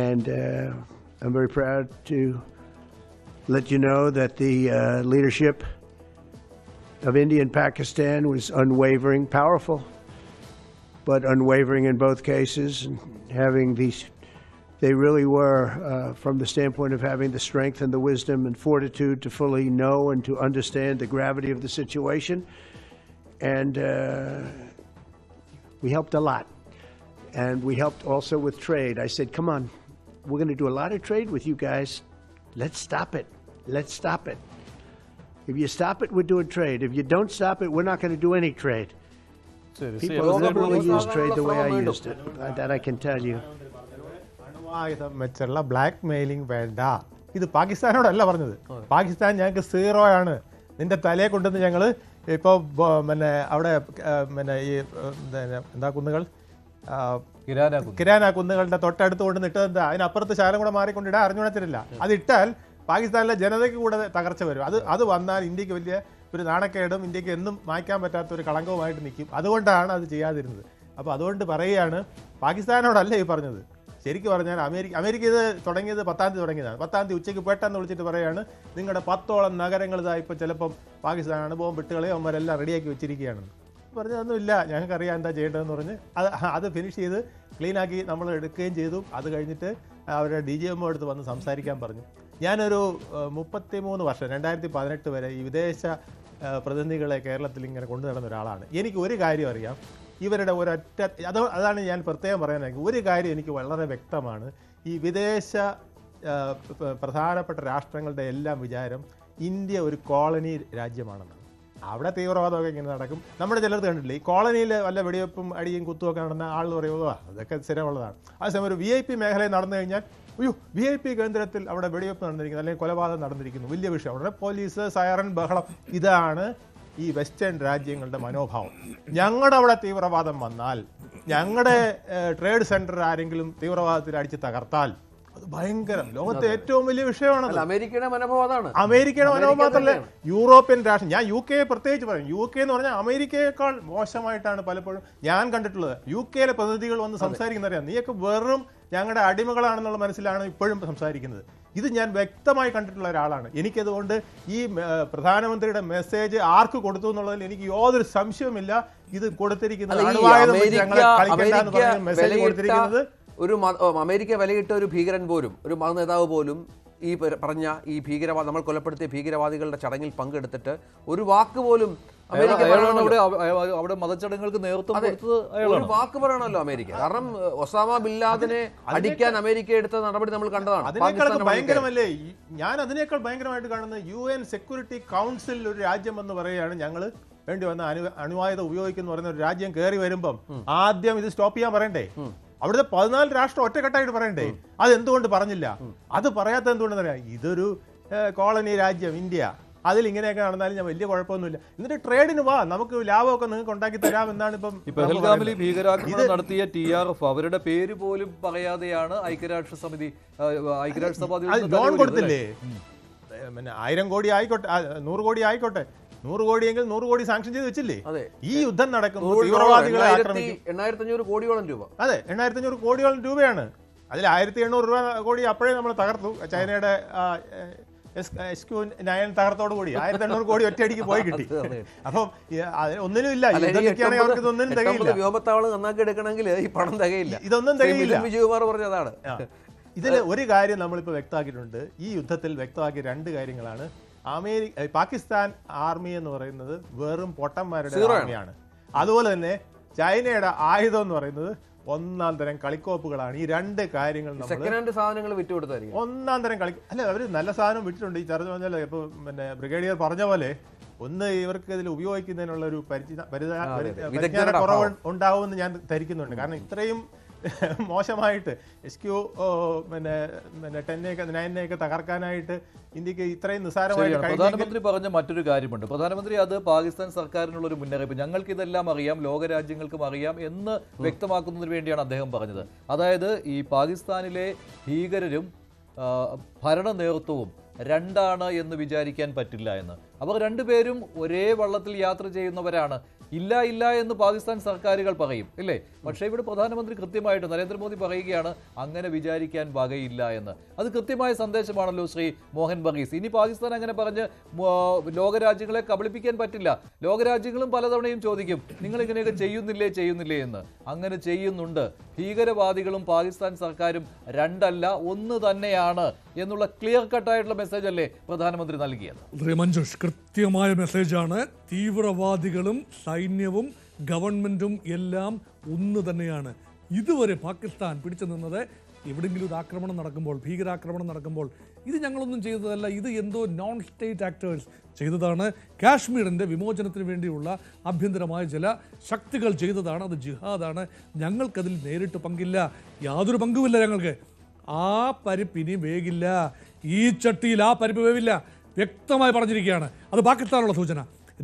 And I'm very proud to let you know that the leadership of India and Pakistan was unwavering, powerful, but unwavering in both cases, and having these. They really were, from the standpoint of having the strength and the wisdom and fortitude to fully know and to understand the gravity of the situation. And we helped a lot. And we helped also with trade. I said, come on, we're going to do a lot of trade with you guys. Let's stop it. Let's stop it. If you stop it, we're doing trade. If you don't stop it, we're not going to do any trade. People literally use trade the way I used it. That I can tell you. അണുവായുധം വെച്ചുള്ള ബ്ലാക്ക് മെയിലിംഗ് വേണ്ട. ഇത് പാകിസ്ഥാനോടല്ല പറഞ്ഞത്. പാകിസ്ഥാൻ ഞങ്ങൾക്ക് 0 ആണ്, നിന്റെ തലയെ കൊണ്ടുവന്ന് ഞങ്ങൾ ഇപ്പോൾ പിന്നെ അവിടെ പിന്നെ ഈ എന്താ കുന്നുകൾ, കിരാന കുന്നുകളുടെ തൊട്ടടുത്ത് കൊണ്ട് ഇട്ടത് എന്താ, അതിനപ്പുറത്ത് ശാലം കൂടെ മാറിക്കൊണ്ടിടാൻ അറിഞ്ഞുണച്ചിട്ടില്ല. അതിട്ടാൽ പാകിസ്ഥാനിലെ ജനതയ്ക്ക് കൂടെ തകർച്ച വരും. അത് വന്നാൽ ഇന്ത്യക്ക് വലിയ ഒരു നാണക്കേടും ഇന്ത്യക്ക് എന്നും മായ്ക്കാൻ പറ്റാത്ത ഒരു കളങ്കവുമായിട്ട് നിൽക്കും. അതുകൊണ്ടാണ് അത് ചെയ്യാതിരുന്നത്. അപ്പോൾ അതുകൊണ്ട് പറയുകയാണ്, പാകിസ്ഥാനോടല്ല ഈ പറഞ്ഞത്. ശരിക്കും പറഞ്ഞാൽ അമേരിക്ക ഇത് തുടങ്ങിയത് 10-ാം തീയതി തുടങ്ങിയതാണ്. 10-ാം തീയതി ഉച്ചയ്ക്ക് പെട്ടെന്ന് വിളിച്ചിട്ട് പറയുകയാണ്, നിങ്ങളുടെ 10ഓളം നഗരങ്ങൾ ഇപ്പോൾ ചിലപ്പം പാകിസ്ഥാനാണ് ബോംബിട്ടുകളെ അവന്മാരെല്ലാം റെഡിയാക്കി വെച്ചിരിക്കുകയാണെന്ന് പറഞ്ഞതൊന്നുമില്ല. ഞങ്ങൾക്കറിയാം എന്താ ചെയ്യേണ്ടതെന്ന് പറഞ്ഞ് അത് ഫിനിഷ് ചെയ്ത് ക്ലീനാക്കി നമ്മൾ എടുക്കുകയും ചെയ്തു. അത് കഴിഞ്ഞിട്ട് അവരുടെ DGMO അടുത്ത് വന്ന് സംസാരിക്കാൻ പറഞ്ഞു. ഞാനൊരു 33 വർഷം 2018 വരെ ഈ വിദേശ പ്രതിനിധികളെ കേരളത്തിൽ ഇങ്ങനെ കൊണ്ടു നടന്ന ഒരാളാണ്. എനിക്ക് ഒരു കാര്യം അറിയാം, ഇവരുടെ ഒരൊറ്റ അതാണ് ഞാൻ പ്രത്യേകം പറയാനായിരിക്കും. ഒരു കാര്യം എനിക്ക് വളരെ വ്യക്തമാണ്, ഈ വിദേശ പ്രധാനപ്പെട്ട രാഷ്ട്രങ്ങളുടെ എല്ലാം വിചാരം ഇന്ത്യ ഒരു കോളനി രാജ്യമാണെന്നാണ്. അവിടെ തീവ്രവാദമൊക്കെ ഇങ്ങനെ നടക്കും. നമ്മുടെ ചിലർക്ക് കണ്ടിട്ടില്ല, ഈ കോളനിയിൽ വല്ല വെടിവെപ്പും അടിയും കുത്തുമൊക്കെ നടന്ന ആൾ പറയുമോ അതൊക്കെ സ്ഥിരമുള്ളതാണ്. അതേസമയം ഒരു VIP മേഖലയിൽ നടന്നു കഴിഞ്ഞാൽ അയ്യോ VIP കേന്ദ്രത്തിൽ അവിടെ വെടിവെപ്പ് നടന്നിരിക്കുന്നു, അല്ലെങ്കിൽ കൊലപാതകം നടന്നിരിക്കുന്നു, വലിയ വിഷയം, അവിടെ പോലീസ് സൈറൻ ബഹളം. ഇതാണ് ഈ വെസ്റ്റേൺ രാജ്യങ്ങളുടെ മനോഭാവം. ഞങ്ങളുടെ അവിടെ തീവ്രവാദം വന്നാൽ, ഞങ്ങളുടെ ട്രേഡ് സെന്റർ ആരെങ്കിലും തീവ്രവാദത്തിൽ അടിച്ച് തകർത്താൽ അത് ഭയങ്കരം, ലോകത്തെ ഏറ്റവും വലിയ വിഷയമാണ്. അമേരിക്കയുടെ മനോഭാവം അതാണ്. അമേരിക്കയുടെ മനോഭാവം മാത്രമല്ല, യൂറോപ്യൻ രാഷ്ട്രം, ഞാൻ UK പ്രത്യേകിച്ച് പറയും. UK എന്ന് പറഞ്ഞാൽ അമേരിക്കയേക്കാൾ മോശമായിട്ടാണ് പലപ്പോഴും ഞാൻ കണ്ടിട്ടുള്ളത്. UK പ്രതിനിധികൾ വന്ന് സംസാരിക്കുന്നറിയാം, നീയൊക്കെ വെറും ഞങ്ങളുടെ അടിമകളാണെന്നുള്ള മനസ്സിലാണ് ഇപ്പോഴും സംസാരിക്കുന്നത്. ഇത് ഞാൻ വ്യക്തമായി കണ്ടിട്ടുള്ള ഒരാളാണ്. എനിക്കതുകൊണ്ട് ഈ പ്രധാനമന്ത്രിയുടെ മെസ്സേജ് ആർക്ക് കൊടുത്തു എന്നുള്ളതിൽ എനിക്ക് യാതൊരു സംശയവുമില്ല. ഇത് കൊടുത്തിരിക്കുന്നത് മെസ്സേജ് കൊടുത്തിരിക്കുന്നത് ഒരു അമേരിക്ക വിലയിട്ട ഒരു ഭീകരൻ പോലും, ഒരു മത നേതാവ് പോലും ഈ പറഞ്ഞ ഈ നമ്മൾ കൊലപ്പെടുത്തിയ ഭീകരവാദികളുടെ ചടങ്ങിൽ പങ്കെടുത്തിട്ട് ഒരു വാക്ക് പോലും അമേരിക്ക അയാളാണ് പറയണമല്ലോ. അവിടെ മതചടങ്ങുകൾക്ക് നേതൃത്വം അതെ, കൊടുത്തത് ഒരു അയാളാണ്. വാക്ക് പറയണമല്ലോ അമേരിക്ക. കാരണം ഒസാമ ബിൻ ലാദനെ അടിക്കാൻ അമേരിക്ക എടുത്ത നടപടി നമ്മൾ കണ്ടതാണ്. അതിനേക്കാൾ ഭയങ്കരമല്ലേ ഞാൻ അതിനേക്കാൾ ഭയങ്കരമായിട്ട് കാണുന്നത് UN സെക്യൂരിറ്റി കൗൺസിൽ ഒരു രാജ്യം എന്ന് പറയുകയാണ് ഞങ്ങൾ വേണ്ടി വന്ന അണുവായുധം ഉപയോഗിക്കുന്ന പറയുന്ന ഒരു രാജ്യം കയറി വരുമ്പം ആദ്യം ഇത് സ്റ്റോപ്പ് ചെയ്യാൻ പറയണ്ടേ? അവിടുത്തെ 14 രാഷ്ട്രം ഒറ്റക്കെട്ടായിട്ട് പറയണ്ടേ? അത് എന്തുകൊണ്ട് പറഞ്ഞില്ല? അത് പറയാത്ത എന്തുകൊണ്ടെന്ന് അറിയാം. ഇതൊരു കോളനി രാജ്യം ഇന്ത്യ, അതിൽ ഇങ്ങനെയൊക്കെ നടന്നാലും ഞാൻ വലിയ കുഴപ്പമൊന്നുമില്ല. എന്നിട്ട് ട്രേഡിന് വാ, നമുക്ക് ലാഭമൊക്കെ നിങ്ങൾക്ക് ഉണ്ടാക്കി തരാം എന്നാണ് ഇപ്പം പെഹൽഗാമിൽ ഭീകരാക്രമണം നടത്തിയ TRF അവരുടെ പേര് പോലും പറയാതെയാണ് ഐക്യരാഷ്ട്രസഭ ലോൺ കൊടുത്തില്ലേ? പിന്നെ 1000 കോടി ആയിക്കോട്ടെ, 100 കോടി ആയിക്കോട്ടെ, 100 കോടിയെങ്കിൽ 100 കോടി സാങ്ഷൻ ചെയ്ത് വെച്ചില്ലേ? ഈ യുദ്ധം നടക്കുമ്പോൾ തീവ്രവാദികളെ ആക്രമിക്കും. 8500 കോടിയോളം രൂപ. അതെ, 8500 കോടിയോളം രൂപയാണ്. അതിൽ 1800 കോടി അപ്പോഴേ നമ്മൾ തകർത്തു. ചൈനയുടെ SQ-9 തകർത്തോടുകൂടി 1800 കോടി ഒറ്റയടിക്ക് പോയി കിട്ടി. അപ്പം ഒന്നിനും ഇല്ല, അവർക്ക് ഇതൊന്നും തികയില്ല. വ്യോമത്താവളം നന്നാക്കി എടുക്കണമെങ്കിൽ ഈ പണം തികയില്ല. ഇതൊന്നും തികയില്ല. വിജയകുമാർ പറഞ്ഞതാണ്. ഇതിൽ ഒരു കാര്യം നമ്മളിപ്പോൾ വ്യക്തമാക്കിയിട്ടുണ്ട്. ഈ യുദ്ധത്തിൽ വ്യക്തമാക്കിയ 2 കാര്യങ്ങളാണ്. പാകിസ്ഥാൻ ആർമി എന്ന് പറയുന്നത് വെറും പൊട്ടന്മാരുടെ ആർമിയാണ്. അതുപോലെ തന്നെ ചൈനയുടെ ആയുധം എന്ന് പറയുന്നത് ഒന്നാം തരം കളിക്കോപ്പുകളാണ്. ഈ 2 കാര്യങ്ങൾ സാധനങ്ങൾ വിട്ടുകൊടുത്തായിരിക്കും. ഒന്നാം തരം അല്ല, അവർ നല്ല സാധനം വിട്ടിട്ടുണ്ട്. ഈ ചർച്ച പറഞ്ഞാൽ ഇപ്പോൾ പിന്നെ ബ്രിഗേഡിയർ പറഞ്ഞ പോലെ ഒന്ന് ഇവർക്ക് ഇതിൽ ഉപയോഗിക്കുന്നതിനുള്ള ഒരു പരിജ്ഞാന കുറവ് ഉണ്ടാവുമെന്ന് ഞാൻ ധരിക്കുന്നുണ്ട്. കാരണം ഇത്രയും മോശമായിട്ട് SQ പിന്നെ 10-9 തകർക്കാനായിട്ട് ഇന്ത്യക്ക് ഇത്രയും നിസ്സാരമായിട്ട്. പ്രധാനമന്ത്രി പറഞ്ഞ മറ്റൊരു കാര്യമുണ്ട്. പ്രധാനമന്ത്രി അത് പാകിസ്ഥാൻ സർക്കാരിനുള്ള ഒരു മുന്നറിയിപ്പ്, ഞങ്ങൾക്ക് ഇതെല്ലാം അറിയാം, ലോകരാജ്യങ്ങൾക്കും അറിയാം എന്ന് വ്യക്തമാക്കുന്നതിന് വേണ്ടിയാണ് അദ്ദേഹം പറഞ്ഞത്. അതായത് ഈ പാകിസ്ഥാനിലെ ഭീകരരും ഭരണ നേതൃത്വവും രണ്ടാണ് എന്ന് വിചാരിക്കാൻ പറ്റില്ല എന്ന്. അവർ രണ്ടുപേരും ഒരേ വള്ളത്തിൽ യാത്ര ചെയ്യുന്നവരാണ്. ഇല്ല ഇല്ല എന്ന് പാകിസ്ഥാൻ സർക്കാരുകൾ പറയും, ഇല്ലേ? പക്ഷേ ഇവിടെ പ്രധാനമന്ത്രി കൃത്യമായിട്ട് നരേന്ദ്രമോദി പറയുകയാണ് അങ്ങനെ വിചാരിക്കാൻ വകയില്ല എന്ന്. അത് കൃത്യമായ സന്ദേശമാണല്ലോ ശ്രീ മോഹൻ ബഗീസ്. ഇനി പാകിസ്ഥാൻ അങ്ങനെ പറഞ്ഞ് ലോകരാജ്യങ്ങളെ കബളിപ്പിക്കാൻ പറ്റില്ല. ലോകരാജ്യങ്ങളും പലതവണയും ചോദിക്കും നിങ്ങൾ ഇങ്ങനെയൊക്കെ ചെയ്യുന്നില്ലേ എന്ന്. അങ്ങനെ ചെയ്യുന്നുണ്ട്. ഭീകരവാദികളും പാകിസ്ഥാൻ സർക്കാരും രണ്ടല്ല, ഒന്ന് തന്നെയാണ് എന്നുള്ള ക്ലിയർ കട്ടായിട്ടുള്ള മെസ്സേജ് അല്ലേ പ്രധാനമന്ത്രി നൽകിയത്? മഞ്ജുഷ്, കൃത്യമായ മെസ്സേജാണ്. തീവ്രവാദികളും സൈന്യവും ഗവൺമെന്റും എല്ലാം ഒന്ന് തന്നെയാണ്. ഇതുവരെ പാകിസ്ഥാൻ പിടിച്ചു നിന്നത് എവിടെയെങ്കിലും ഒരു ആക്രമണം നടക്കുമ്പോൾ, ഭീകരാക്രമണം നടക്കുമ്പോൾ ഇത് ഞങ്ങളൊന്നും ചെയ്തതല്ല, ഇത് എന്തോ നോൺ സ്റ്റേറ്റ് ആക്ടേഴ്സ് ചെയ്തതാണ്, കാശ്മീരിൻ്റെ വിമോചനത്തിന് വേണ്ടിയുള്ള ആഭ്യന്തരമായ ചില ശക്തികൾ ചെയ്തതാണ്, അത് ജിഹാദാണ്, ഞങ്ങൾക്കതിൽ നേരിട്ട് പങ്കില്ല, യാതൊരു പങ്കുമില്ല ഞങ്ങൾക്ക്. ആ പരിപ്പ് ഇനി വേകില്ല, ഈ ചട്ടിയിൽ ആ പരിപ്പ് വേവില്ല, വ്യക്തമായി പറഞ്ഞിരിക്കുകയാണ്. അത് പാകിസ്ഥാനുള്ള സൂചന.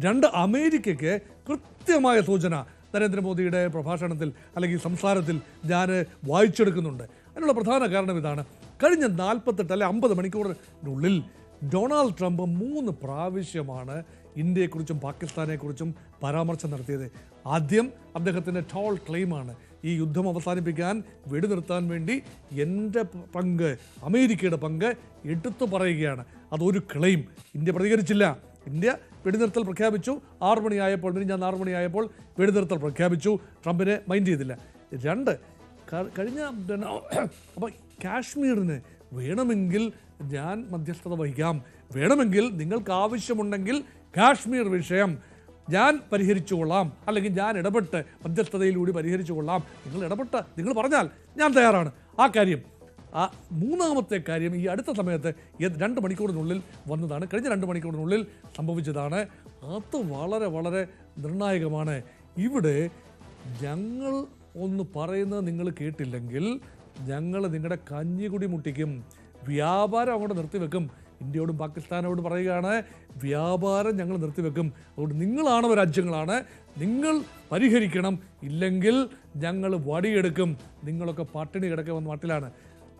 2, അമേരിക്കയ്ക്ക് കൃത്യമായ സൂചന നരേന്ദ്രമോദിയുടെ പ്രഭാഷണത്തിൽ അല്ലെങ്കിൽ സംസാരത്തിൽ ഞാൻ വായിച്ചെടുക്കുന്നുണ്ട്. അതിനുള്ള പ്രധാന കാരണം ഇതാണ്. കഴിഞ്ഞ 48 അല്ലെ 50 മണിക്കൂറിനുള്ളിൽ ഡൊണാൾഡ് ട്രംപ് 3 പ്രാവശ്യമാണ് ഇന്ത്യയെക്കുറിച്ചും പാകിസ്ഥാനെക്കുറിച്ചും പരാമർശം നടത്തിയത്. ആദ്യം അദ്ദേഹത്തിൻ്റെ ടോൾ ക്ലെയിമാണ്, ഈ യുദ്ധം അവസാനിപ്പിക്കാൻ, വെടിനിർത്താൻ വേണ്ടി എൻ്റെ പങ്ക്, അമേരിക്കയുടെ പങ്ക് എടുത്തു പറയുകയാണ്. അതൊരു ക്ലെയിം. ഇന്ത്യ പ്രതികരിച്ചില്ല. ഇന്ത്യ വെടിനിർത്തൽ പ്രഖ്യാപിച്ചു. 6 മണിയായപ്പോൾ, ഞാൻ 6 മണിയായപ്പോൾ വെടിനിർത്തൽ പ്രഖ്യാപിച്ചു. ട്രംപിനെ മൈൻഡ് ചെയ്തില്ല. 2, കഴിഞ്ഞ അപ്പോൾ കാശ്മീരിന് വേണമെങ്കിൽ ഞാൻ മധ്യസ്ഥത വഹിക്കാം, വേണമെങ്കിൽ നിങ്ങൾക്ക് ആവശ്യമുണ്ടെങ്കിൽ കാശ്മീർ വിഷയം ഞാൻ പരിഹരിച്ചുകൊള്ളാം, അല്ലെങ്കിൽ ഞാൻ ഇടപെട്ട് മധ്യസ്ഥതയിലൂടെ പരിഹരിച്ചുകൊള്ളാം, നിങ്ങൾ പറഞ്ഞാൽ ഞാൻ തയ്യാറാണ്. ആ കാര്യം. ആ 3ാമത്തെ കാര്യം ഈ അടുത്ത സമയത്ത് 2 മണിക്കൂറിനുള്ളിൽ വന്നതാണ്, കഴിഞ്ഞ 2 മണിക്കൂറിനുള്ളിൽ സംഭവിച്ചതാണ്. അത് വളരെ വളരെ നിർണായകമാണ്. ഇവിടെ ഞങ്ങൾ ഒന്ന് പറയുന്നത് നിങ്ങൾ കേട്ടില്ലെങ്കിൽ ഞങ്ങൾ നിങ്ങളുടെ കഞ്ഞികുടി മുട്ടിക്കും, വ്യാപാരം അങ്ങോട്ട് നിർത്തിവെക്കും. ഇന്ത്യയോടും പാകിസ്ഥാനോടും പറയുകയാണ്, വ്യാപാരം ഞങ്ങൾ നിർത്തിവെക്കും. അതുകൊണ്ട് നിങ്ങളാണ് രാജ്യങ്ങളാണ്, നിങ്ങൾ പരിഹരിക്കണം, ഇല്ലെങ്കിൽ ഞങ്ങൾ വടിയെടുക്കും, നിങ്ങളൊക്കെ പട്ടിണി കിടക്കുമെന്ന മട്ടിലാണ്.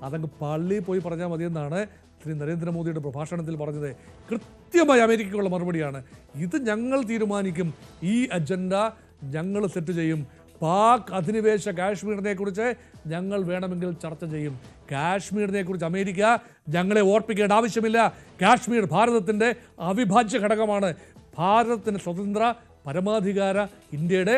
അതങ്ങ് പള്ളിയിൽ പോയി പറഞ്ഞാൽ മതിയെന്നാണ് ശ്രീ നരേന്ദ്രമോദിയുടെ പ്രഭാഷണത്തിൽ പറഞ്ഞത്. കൃത്യമായി അമേരിക്കയ്ക്കുള്ള മറുപടിയാണ്. ഇത് ഞങ്ങൾ തീരുമാനിക്കും, ഈ അജണ്ട ഞങ്ങൾ സെറ്റ് ചെയ്യും. പാക് അധിനിവേശ കാശ്മീരിനെ കുറിച്ച് ഞങ്ങൾ വേണമെങ്കിൽ ചർച്ച ചെയ്യും. കാശ്മീരിനെ കുറിച്ച് അമേരിക്ക ഞങ്ങളെ ഓർപ്പിക്കേണ്ട ആവശ്യമില്ല. കാശ്മീർ ഭാരതത്തിൻ്റെ അവിഭാജ്യ ഘടകമാണ്. ഭാരതത്തിൻ്റെ സ്വതന്ത്ര പരമാധികാര ഇന്ത്യയുടെ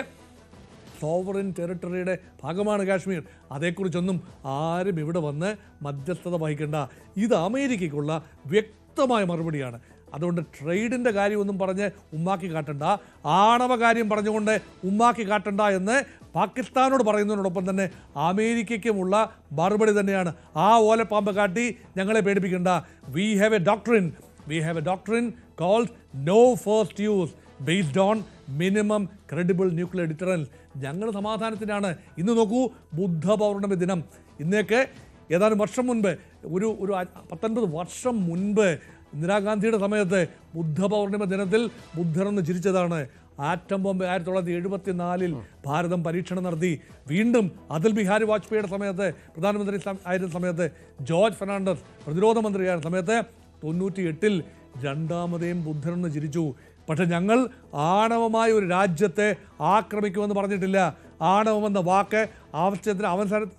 സോവറിൻ ടെറിട്ടറിയുടെ ഭാഗമാണ് കാശ്മീർ. അതേക്കുറിച്ചൊന്നും ആരും ഇവിടെ വന്ന് മധ്യസ്ഥത വഹിക്കേണ്ട. ഇത് അമേരിക്കയ്ക്കുള്ള വ്യക്തമായ മറുപടിയാണ്. അതുകൊണ്ട് ട്രേഡിൻ്റെ കാര്യമൊന്നും പറഞ്ഞ് ഉമ്മാക്കി കാട്ടണ്ട, ആണവ കാര്യം പറഞ്ഞുകൊണ്ട് ഉമ്മാക്കി കാട്ടണ്ട എന്ന് പാകിസ്ഥാനോട് പറയുന്നതിനോടൊപ്പം തന്നെ അമേരിക്കയ്ക്കുമുള്ള മറുപടി തന്നെയാണ്. ആ ഓലപ്പാമ്പ് കാട്ടി ഞങ്ങളെ പേടിപ്പിക്കേണ്ട. We have a doctrine called no first use based on minimum credible nuclear deterrence. ഞങ്ങൾ സമാധാനത്തിനാണ്. ഇന്ന് നോക്കൂ, ബുദ്ധ പൗർണമി ദിനം. ഇന്നേക്ക് ഏതാനും വർഷം മുൻപ്, ഒരു 19 വർഷം മുൻപ് ഇന്ദിരാഗാന്ധിയുടെ സമയത്ത് ബുദ്ധ പൗർണിമ ദിനത്തിൽ ബുദ്ധനെന്ന് ചിരിച്ചതാണ്. ആറ്റം ബോംബ് 1974 ഭാരതം പരീക്ഷണം നടത്തി. വീണ്ടും അടൽ ബിഹാരി വാജ്പേയിയുടെ സമയത്ത്, പ്രധാനമന്ത്രി ആയിരുന്ന സമയത്ത്, ജോർജ് ഫെർണാണ്ടസ് പ്രതിരോധ മന്ത്രിയായിരുന്ന സമയത്ത് 98 രണ്ടാമതേയും ബുദ്ധനെന്ന് ചിരിച്ചു. പക്ഷെ ഞങ്ങൾ ആണവമായ ഒരു രാജ്യത്തെ ആക്രമിക്കുമെന്ന് പറഞ്ഞിട്ടില്ല. ആണവമെന്ന വാക്ക്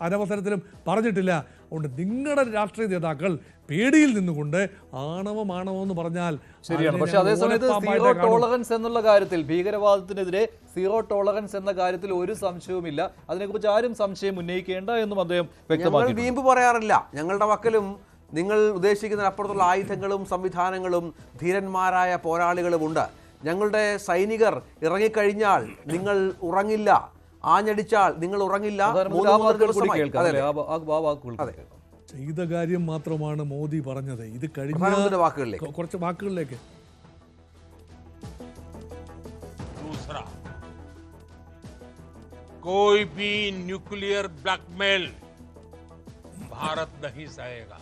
അനവസരത്തിലും പറഞ്ഞിട്ടില്ല. അതുകൊണ്ട് നിങ്ങളുടെ രാഷ്ട്രീയ നേതാക്കൾ പേടിയിൽ നിന്നുകൊണ്ട് ആണവമാണവെന്ന് പറഞ്ഞാൽ ശരിയാണ്. പക്ഷെ അതേസമയത്ത് സീറോ ടോളറൻസ് എന്നുള്ള കാര്യത്തിൽ, ഭീകരവാദത്തിനെതിരെ സീറോ ടോളറൻസ് എന്ന കാര്യത്തിൽ ഒരു സംശയവുമില്ല. അതിനെക്കുറിച്ച് ആരും സംശയം ഉന്നയിക്കേണ്ട എന്നും അദ്ദേഹം വ്യക്തമാക്കി. വീമ്പ് പറയാറില്ല. ഞങ്ങളുടെ പക്കലും നിങ്ങൾ ഉദ്ദേശിക്കുന്നതിനപ്പുറത്തുള്ള ആയുധങ്ങളും സംവിധാനങ്ങളും ധീരന്മാരായ പോരാളികളുമുണ്ട്. ഞങ്ങളുടെ സൈനികർ ഇറങ്ങിക്കഴിഞ്ഞാൽ നിങ്ങൾ ഉറങ്ങില്ല, ആഞ്ഞടിച്ചാൽ നിങ്ങൾ ഉറങ്ങില്ല. ചെയ്ത കാര്യം മാത്രമാണ് മോദി പറഞ്ഞത്. ഇത് കഴിഞ്ഞ വാക്കുകളിലേക്ക്, കുറച്ച് വാക്കുകളിലേക്ക്. दूसरा, कोई भी न्यूक्लियर ब्लैकमेल भारत नहीं सहेगा।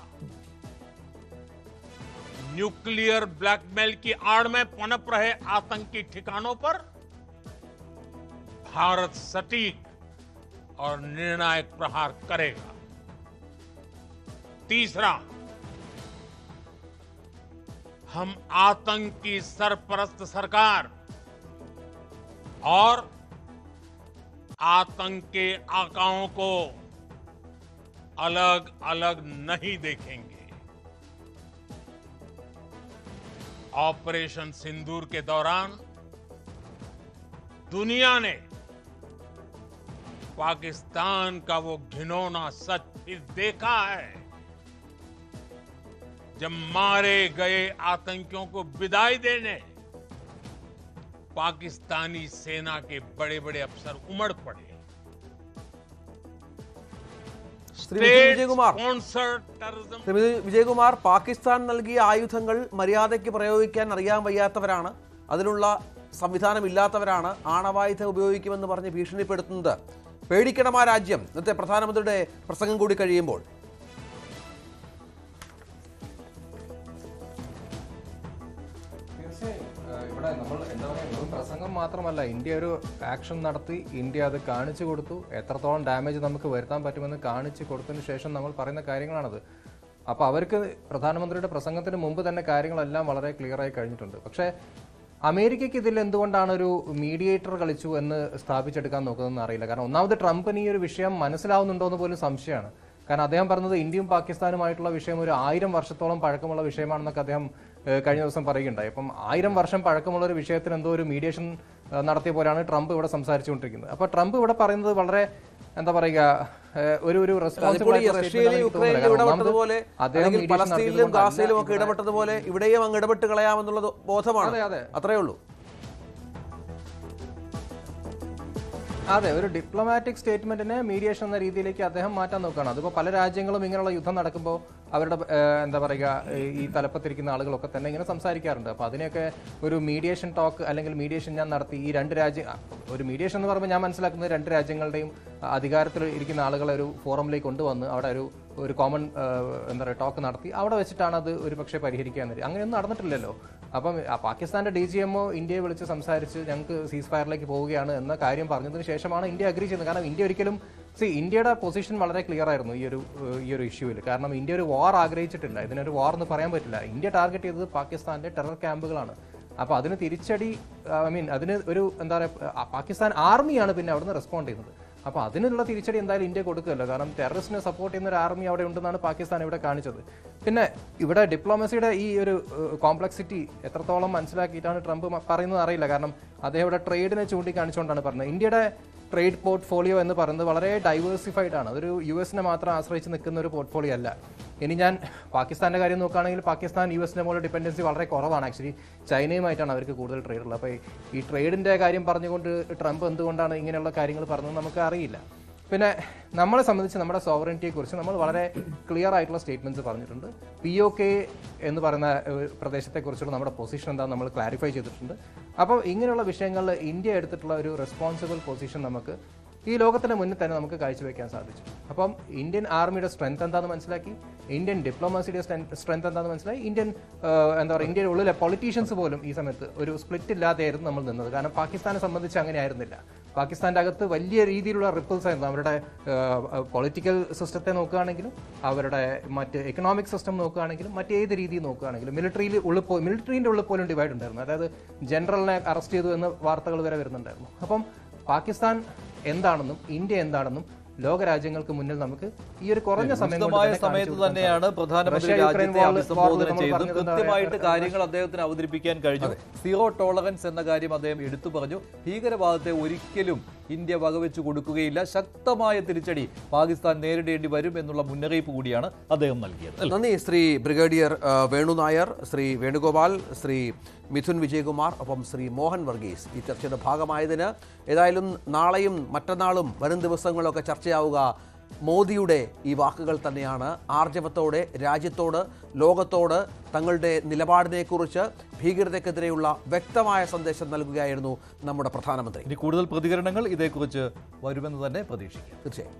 न्यूक्लियर ब्लैकमेल की आड़ में पनप रहे आतंकी ठिकानों पर भारत सटीक और निर्णायक प्रहार करेगा। तीसरा, हम आतंक की सरपरस्त सरकार और आतंक के आकाओं को अलग अलग नहीं देखेंगे। ऑपरेशन सिंदूर के दौरान दुनिया ने पाकिस्तान का वो घिनौना सच फिर देखा है, जब मारे गए आतंकियों को विदाई देने पाकिस्तानी सेना के बड़े बड़े अफसर उमड़ पड़े। വിജയകുമാർ, പാകിസ്ഥാൻ നൽകിയ ആയുധങ്ങൾ മര്യാദയ്ക്ക് പ്രയോഗിക്കാൻ അറിയാൻ വയ്യാത്തവരാണ്, അതിനുള്ള സംവിധാനം ഇല്ലാത്തവരാണ്, ആണവായുധം ഉപയോഗിക്കുമെന്ന് പറഞ്ഞ് ഭീഷണിപ്പെടുത്തുന്നത്. പേടിക്കണം ആ രാജ്യം. ഇന്നത്തെ പ്രധാനമന്ത്രിയുടെ പ്രസംഗം കൂടി കഴിയുമ്പോൾ ഇവിടെ നമ്മൾ എന്താ പറയുക, പ്രസംഗം മാത്രമല്ല, ഇന്ത്യ ഒരു ആക്ഷൻ നടത്തി, ഇന്ത്യ അത് കാണിച്ചു കൊടുത്തു. എത്രത്തോളം ഡാമേജ് നമുക്ക് വരുത്താൻ പറ്റുമെന്ന് കാണിച്ചു കൊടുത്തതിന് ശേഷം നമ്മൾ പറയുന്ന കാര്യങ്ങളാണത്. അപ്പോൾ അവർക്ക് പ്രധാനമന്ത്രിയുടെ പ്രസംഗത്തിന് മുമ്പ് തന്നെ കാര്യങ്ങളെല്ലാം വളരെ ക്ലിയർ ആയി കഴിഞ്ഞിട്ടുണ്ട്. പക്ഷേ അമേരിക്കയ്ക്ക് ഇതിൽ എന്തുകൊണ്ടാണ് ഒരു മീഡിയേറ്റർ കളിച്ചു എന്ന് സ്ഥാപിച്ചെടുക്കാൻ നോക്കുന്നതെന്ന് അറിയില്ല. കാരണം ഒന്നാമത് ട്രംപിന് ഈ ഒരു വിഷയം മനസ്സിലാവുന്നുണ്ടോ എന്ന് പോലും സംശയമാണ്. കാരണം അദ്ദേഹം പറഞ്ഞത് ഇന്ത്യയും പാകിസ്ഥാനുമായിട്ടുള്ള വിഷയം ഒരു 1000 വർഷത്തോളം പഴക്കമുള്ള വിഷയമാണെന്നൊക്കെ അദ്ദേഹം കഴിഞ്ഞ ദിവസം പറയുകയുണ്ടായി. അപ്പം 1000 വർഷം പഴക്കമുള്ള ഒരു വിഷയത്തിന് എന്തോ ഒരു മീഡിയേഷൻ നടത്തിയ പോലെയാണ് ട്രംപ് ഇവിടെ സംസാരിച്ചുകൊണ്ടിരിക്കുന്നത്. അപ്പോൾ ട്രംപ് ഇവിടെ പറയുന്നത് വളരെ എന്താ പറയുക, ഒരു പലസ്തീനിലും ഗാസയിലും ഒക്കെ ഇടപെട്ടതുപോലെ ഇവിടെയും അങ്ങ് ഇടപെട്ട് കളയാമെന്നുള്ള ബോധമാണ്. അത്രേ ഉള്ളൂ. അതെ, ഒരു ഡിപ്ലോമാറ്റിക് സ്റ്റേറ്റ്മെന്റിനെ മീഡിയേഷൻ എന്ന രീതിയിലേക്ക് അദ്ദേഹം മാറ്റാൻ നോക്കുകയാണ്. അതിപ്പോൾ പല രാജ്യങ്ങളും ഇങ്ങനെയുള്ള യുദ്ധം നടക്കുമ്പോൾ അവരുടെ എന്താ പറയുക, ഈ തലപ്പത്തിരിക്കുന്ന ആളുകളൊക്കെ തന്നെ ഇങ്ങനെ സംസാരിക്കാറുണ്ട്. അപ്പോൾ അതിനെയൊക്കെ ഒരു മീഡിയേഷൻ ടോക്ക് അല്ലെങ്കിൽ മീഡിയേഷൻ ഞാൻ നടത്തി, ഈ രണ്ട് ഒരു മീഡിയേഷൻ എന്ന് പറയുമ്പോൾ ഞാൻ മനസ്സിലാക്കുന്നത് രണ്ട് രാജ്യങ്ങളുടെയും അധികാരത്തിൽ ഇരിക്കുന്ന ആളുകളെ ഒരു ഫോറമിലേക്ക് കൊണ്ടുവന്ന് അവിടെ ഒരു കോമൺ എന്താ പറയുക ടോക്ക് നടത്തി അവിടെ വെച്ചിട്ടാണ് അത് ഒരു പക്ഷേ പരിഹരിക്കാൻ. അങ്ങനെയൊന്നും നടന്നിട്ടില്ലല്ലോ. അപ്പം പാകിസ്ഥാന്റെ DGMO ഇന്ത്യയെ വിളിച്ച് സംസാരിച്ച് ഞങ്ങൾക്ക് സീസ് ഫയറിലേക്ക് പോവുകയാണ് എന്ന കാര്യം പറഞ്ഞതിന് ശേഷമാണ് ഇന്ത്യ അഗ്രി ചെയ്യുന്നത്. കാരണം ഇന്ത്യ ഒരിക്കലും ഇന്ത്യയുടെ പൊസിഷൻ വളരെ ക്ലിയർ ആയിരുന്നു ഈ ഒരു ഇഷ്യൂവിൽ. കാരണം ഇന്ത്യ ഒരു വാർ ആഗ്രഹിച്ചിട്ടില്ല, ഇതിനൊരു വാർ എന്ന് പറയാൻ പറ്റില്ല. ഇന്ത്യ ടാർഗറ്റ് ചെയ്തത് പാകിസ്ഥാന്റെ ടെറർ ക്യാമ്പുകളാണ്. അപ്പോൾ അതിന് തിരിച്ചടി, അതിന് ഒരു എന്താ പറയുക, പാകിസ്ഥാൻ ആർമിയാണ് പിന്നെ അവിടുന്ന് റെസ്പോണ്ട് ചെയ്യുന്നത്. അപ്പോൾ അതിനുള്ള തിരിച്ചടി എന്തായാലും ഇന്ത്യ കൊടുക്കുകയല്ലോ. കാരണം ടെററിസ്റ്റിനെ സപ്പോർട്ട് ചെയ്യുന്ന ഒരു ആർമി അവിടെ ഉണ്ടെന്നാണ് പാകിസ്ഥാൻ ഇവിടെ കാണിച്ചത്. പിന്നെ ഇവിടെ ഡിപ്ലോമസിയുടെ ഈ ഒരു കോംപ്ലക്സിറ്റി എത്രത്തോളം മനസ്സിലാക്കിയിട്ടാണ് ട്രംപ് പറയുന്നത് അറിയില്ല. കാരണം അദ്ദേഹം ഇവിടെ ട്രേഡിനെ ചൂണ്ടിക്കാണിച്ചുകൊണ്ടാണ് പറഞ്ഞത്. ഇന്ത്യയുടെ ട്രേഡ് പോർട്ട്ഫോളിയോ എന്ന് പറയുന്നത് വളരെ ഡൈവേഴ്സിഫൈഡ് ആണ്. അതൊരു US മാത്രം ആശ്രയിച്ച് നിൽക്കുന്ന ഒരു പോർട്ട്ഫോളിയോ അല്ല. ഇനി ഞാൻ പാകിസ്ഥാന്റെ കാര്യം നോക്കുകയാണെങ്കിൽ പാകിസ്ഥാൻ US മുകളിൽ ഡിപ്പെൻഡൻസി വളരെ കുറവാണ്. ആക്ച്വലി ചൈനയുമായിട്ടാണ് അവർക്ക് കൂടുതൽ ട്രേഡ് ഉള്ളത്. അപ്പോൾ ഈ ട്രേഡിന്റെ കാര്യം പറഞ്ഞുകൊണ്ട് ട്രംപ് എന്തുകൊണ്ടാണ് ഇങ്ങനെയുള്ള കാര്യങ്ങൾ പറഞ്ഞത് നമുക്ക് അറിയില്ല. പിന്നെ നമ്മളെ സംബന്ധിച്ച് നമ്മുടെ സോവറിനിറ്റിയെക്കുറിച്ച് നമ്മൾ വളരെ ക്ലിയർ ആയിട്ടുള്ള സ്റ്റേറ്റ്മെന്റ്സ് പറഞ്ഞിട്ടുണ്ട്. POK എന്ന് പറയുന്ന പ്രദേശത്തെക്കുറിച്ചുള്ള നമ്മുടെ പൊസിഷൻ എന്താണെന്ന് നമ്മൾ ക്ലാരിഫൈ ചെയ്തിട്ടുണ്ട്. അപ്പോൾ ഇങ്ങനെയുള്ള വിഷയങ്ങളിൽ ഇന്ത്യ എടുത്തിട്ടുള്ള ഒരു റെസ്പോൺസിബിൾ പൊസിഷൻ നമുക്ക് ഈ ലോകത്തിന് മുന്നിൽ തന്നെ നമുക്ക് കാഴ്ചവെക്കാൻ സാധിച്ചു. അപ്പം ഇന്ത്യൻ ആർമിയുടെ സ്ട്രെങ്ത് എന്താണെന്ന് മനസ്സിലാക്കി, ഇന്ത്യൻ ഡിപ്ലോമസിയുടെ സ്ട്രെങ്ത് എന്താണെന്ന് മനസ്സിലായി, ഇന്ത്യയുടെ ഉള്ളിലെ പൊളിറ്റീഷ്യൻസ് പോലും ഈ സമയത്ത് ഒരു സ്പ്ലിറ്റ് ഇല്ലാതെയായിരുന്നു നമ്മൾ നിന്നത്. കാരണം പാകിസ്ഥാനെ സംബന്ധിച്ച് അങ്ങനെ ആയിരുന്നില്ല. പാകിസ്ഥാൻ്റെ അകത്ത് വലിയ രീതിയിലുള്ള റിപ്പിൾസ് ആയിരുന്നു. അവരുടെ പൊളിറ്റിക്കൽ സിസ്റ്റത്തെ നോക്കുകയാണെങ്കിലും അവരുടെ മറ്റ് എക്കണോമിക് സിസ്റ്റം നോക്കുകയാണെങ്കിലും മറ്റേത് രീതി നോക്കുകയാണെങ്കിലും മിലിറ്ററിൻ്റെ ഉള്ളിൽ പോലും ഡിവൈഡ് ഉണ്ടായിരുന്നു. അതായത് ജനറലിനെ അറസ്റ്റ് ചെയ്തു എന്ന വാർത്തകൾ വരെ വരുന്നുണ്ടായിരുന്നു. അപ്പം പാകിസ്ഥാൻ എന്താണെന്നും ഇന്ത്യ എന്താണെന്നും ലോകരാജ്യങ്ങൾക്ക് മുന്നിൽ നമുക്ക് ഈ ഒരു കുറഞ്ഞ സമയത്ത് തന്നെയാണ് പ്രധാനമന്ത്രി രാജ്യത്തെ അഭിസംബോധന ചെയ്ത് കൃത്യമായിട്ട് കാര്യങ്ങൾ അദ്ദേഹത്തിന് അവതരിപ്പിക്കാൻ കഴിഞ്ഞു. സീറോ ടോളറൻസ് എന്ന കാര്യം അദ്ദേഹം എടുത്തു പറഞ്ഞു. ഭീകരവാദത്തെ ഒരിക്കലും ഇന്ത്യ വകവെച്ചു കൊടുക്കുകയില്ല, ശക്തമായ തിരിച്ചടി പാകിസ്ഥാൻ നേരിടേണ്ടി വരും എന്നുള്ള മുന്നറിയിപ്പ് കൂടിയാണ് അദ്ദേഹം നൽകിയത്. നന്ദി ശ്രീ ബ്രിഗേഡിയർ വേണു നായർ, ശ്രീ വേണുഗോപാൽ, ശ്രീ മിഥുൻ വിജയകുമാർ, ഒപ്പം ശ്രീ മോഹൻ വർഗീസ് ഈ ചർച്ചയുടെ ഭാഗമായതിന്. ഏതായാലും നാളെയും മറ്റന്നാളും വരും ദിവസങ്ങളൊക്കെ ചർച്ചയാവുക മോദിയുടെ ഈ വാക്കുകൾ തന്നെയാണ്. ആർജവത്തോടെ രാജ്യത്തോട് ലോകത്തോട് തങ്ങളുടെ നിലപാടിനെക്കുറിച്ച് ഭീകരതയ്ക്കെതിരെയുള്ള വ്യക്തമായ സന്ദേശം നൽകുകയായിരുന്നു നമ്മുടെ പ്രധാനമന്ത്രി. ഇനി കൂടുതൽ പ്രതികരണങ്ങൾ ഇതേക്കുറിച്ച് വരുമെന്ന് തന്നെ പ്രതീക്ഷിക്കാം. തീർച്ചയായും.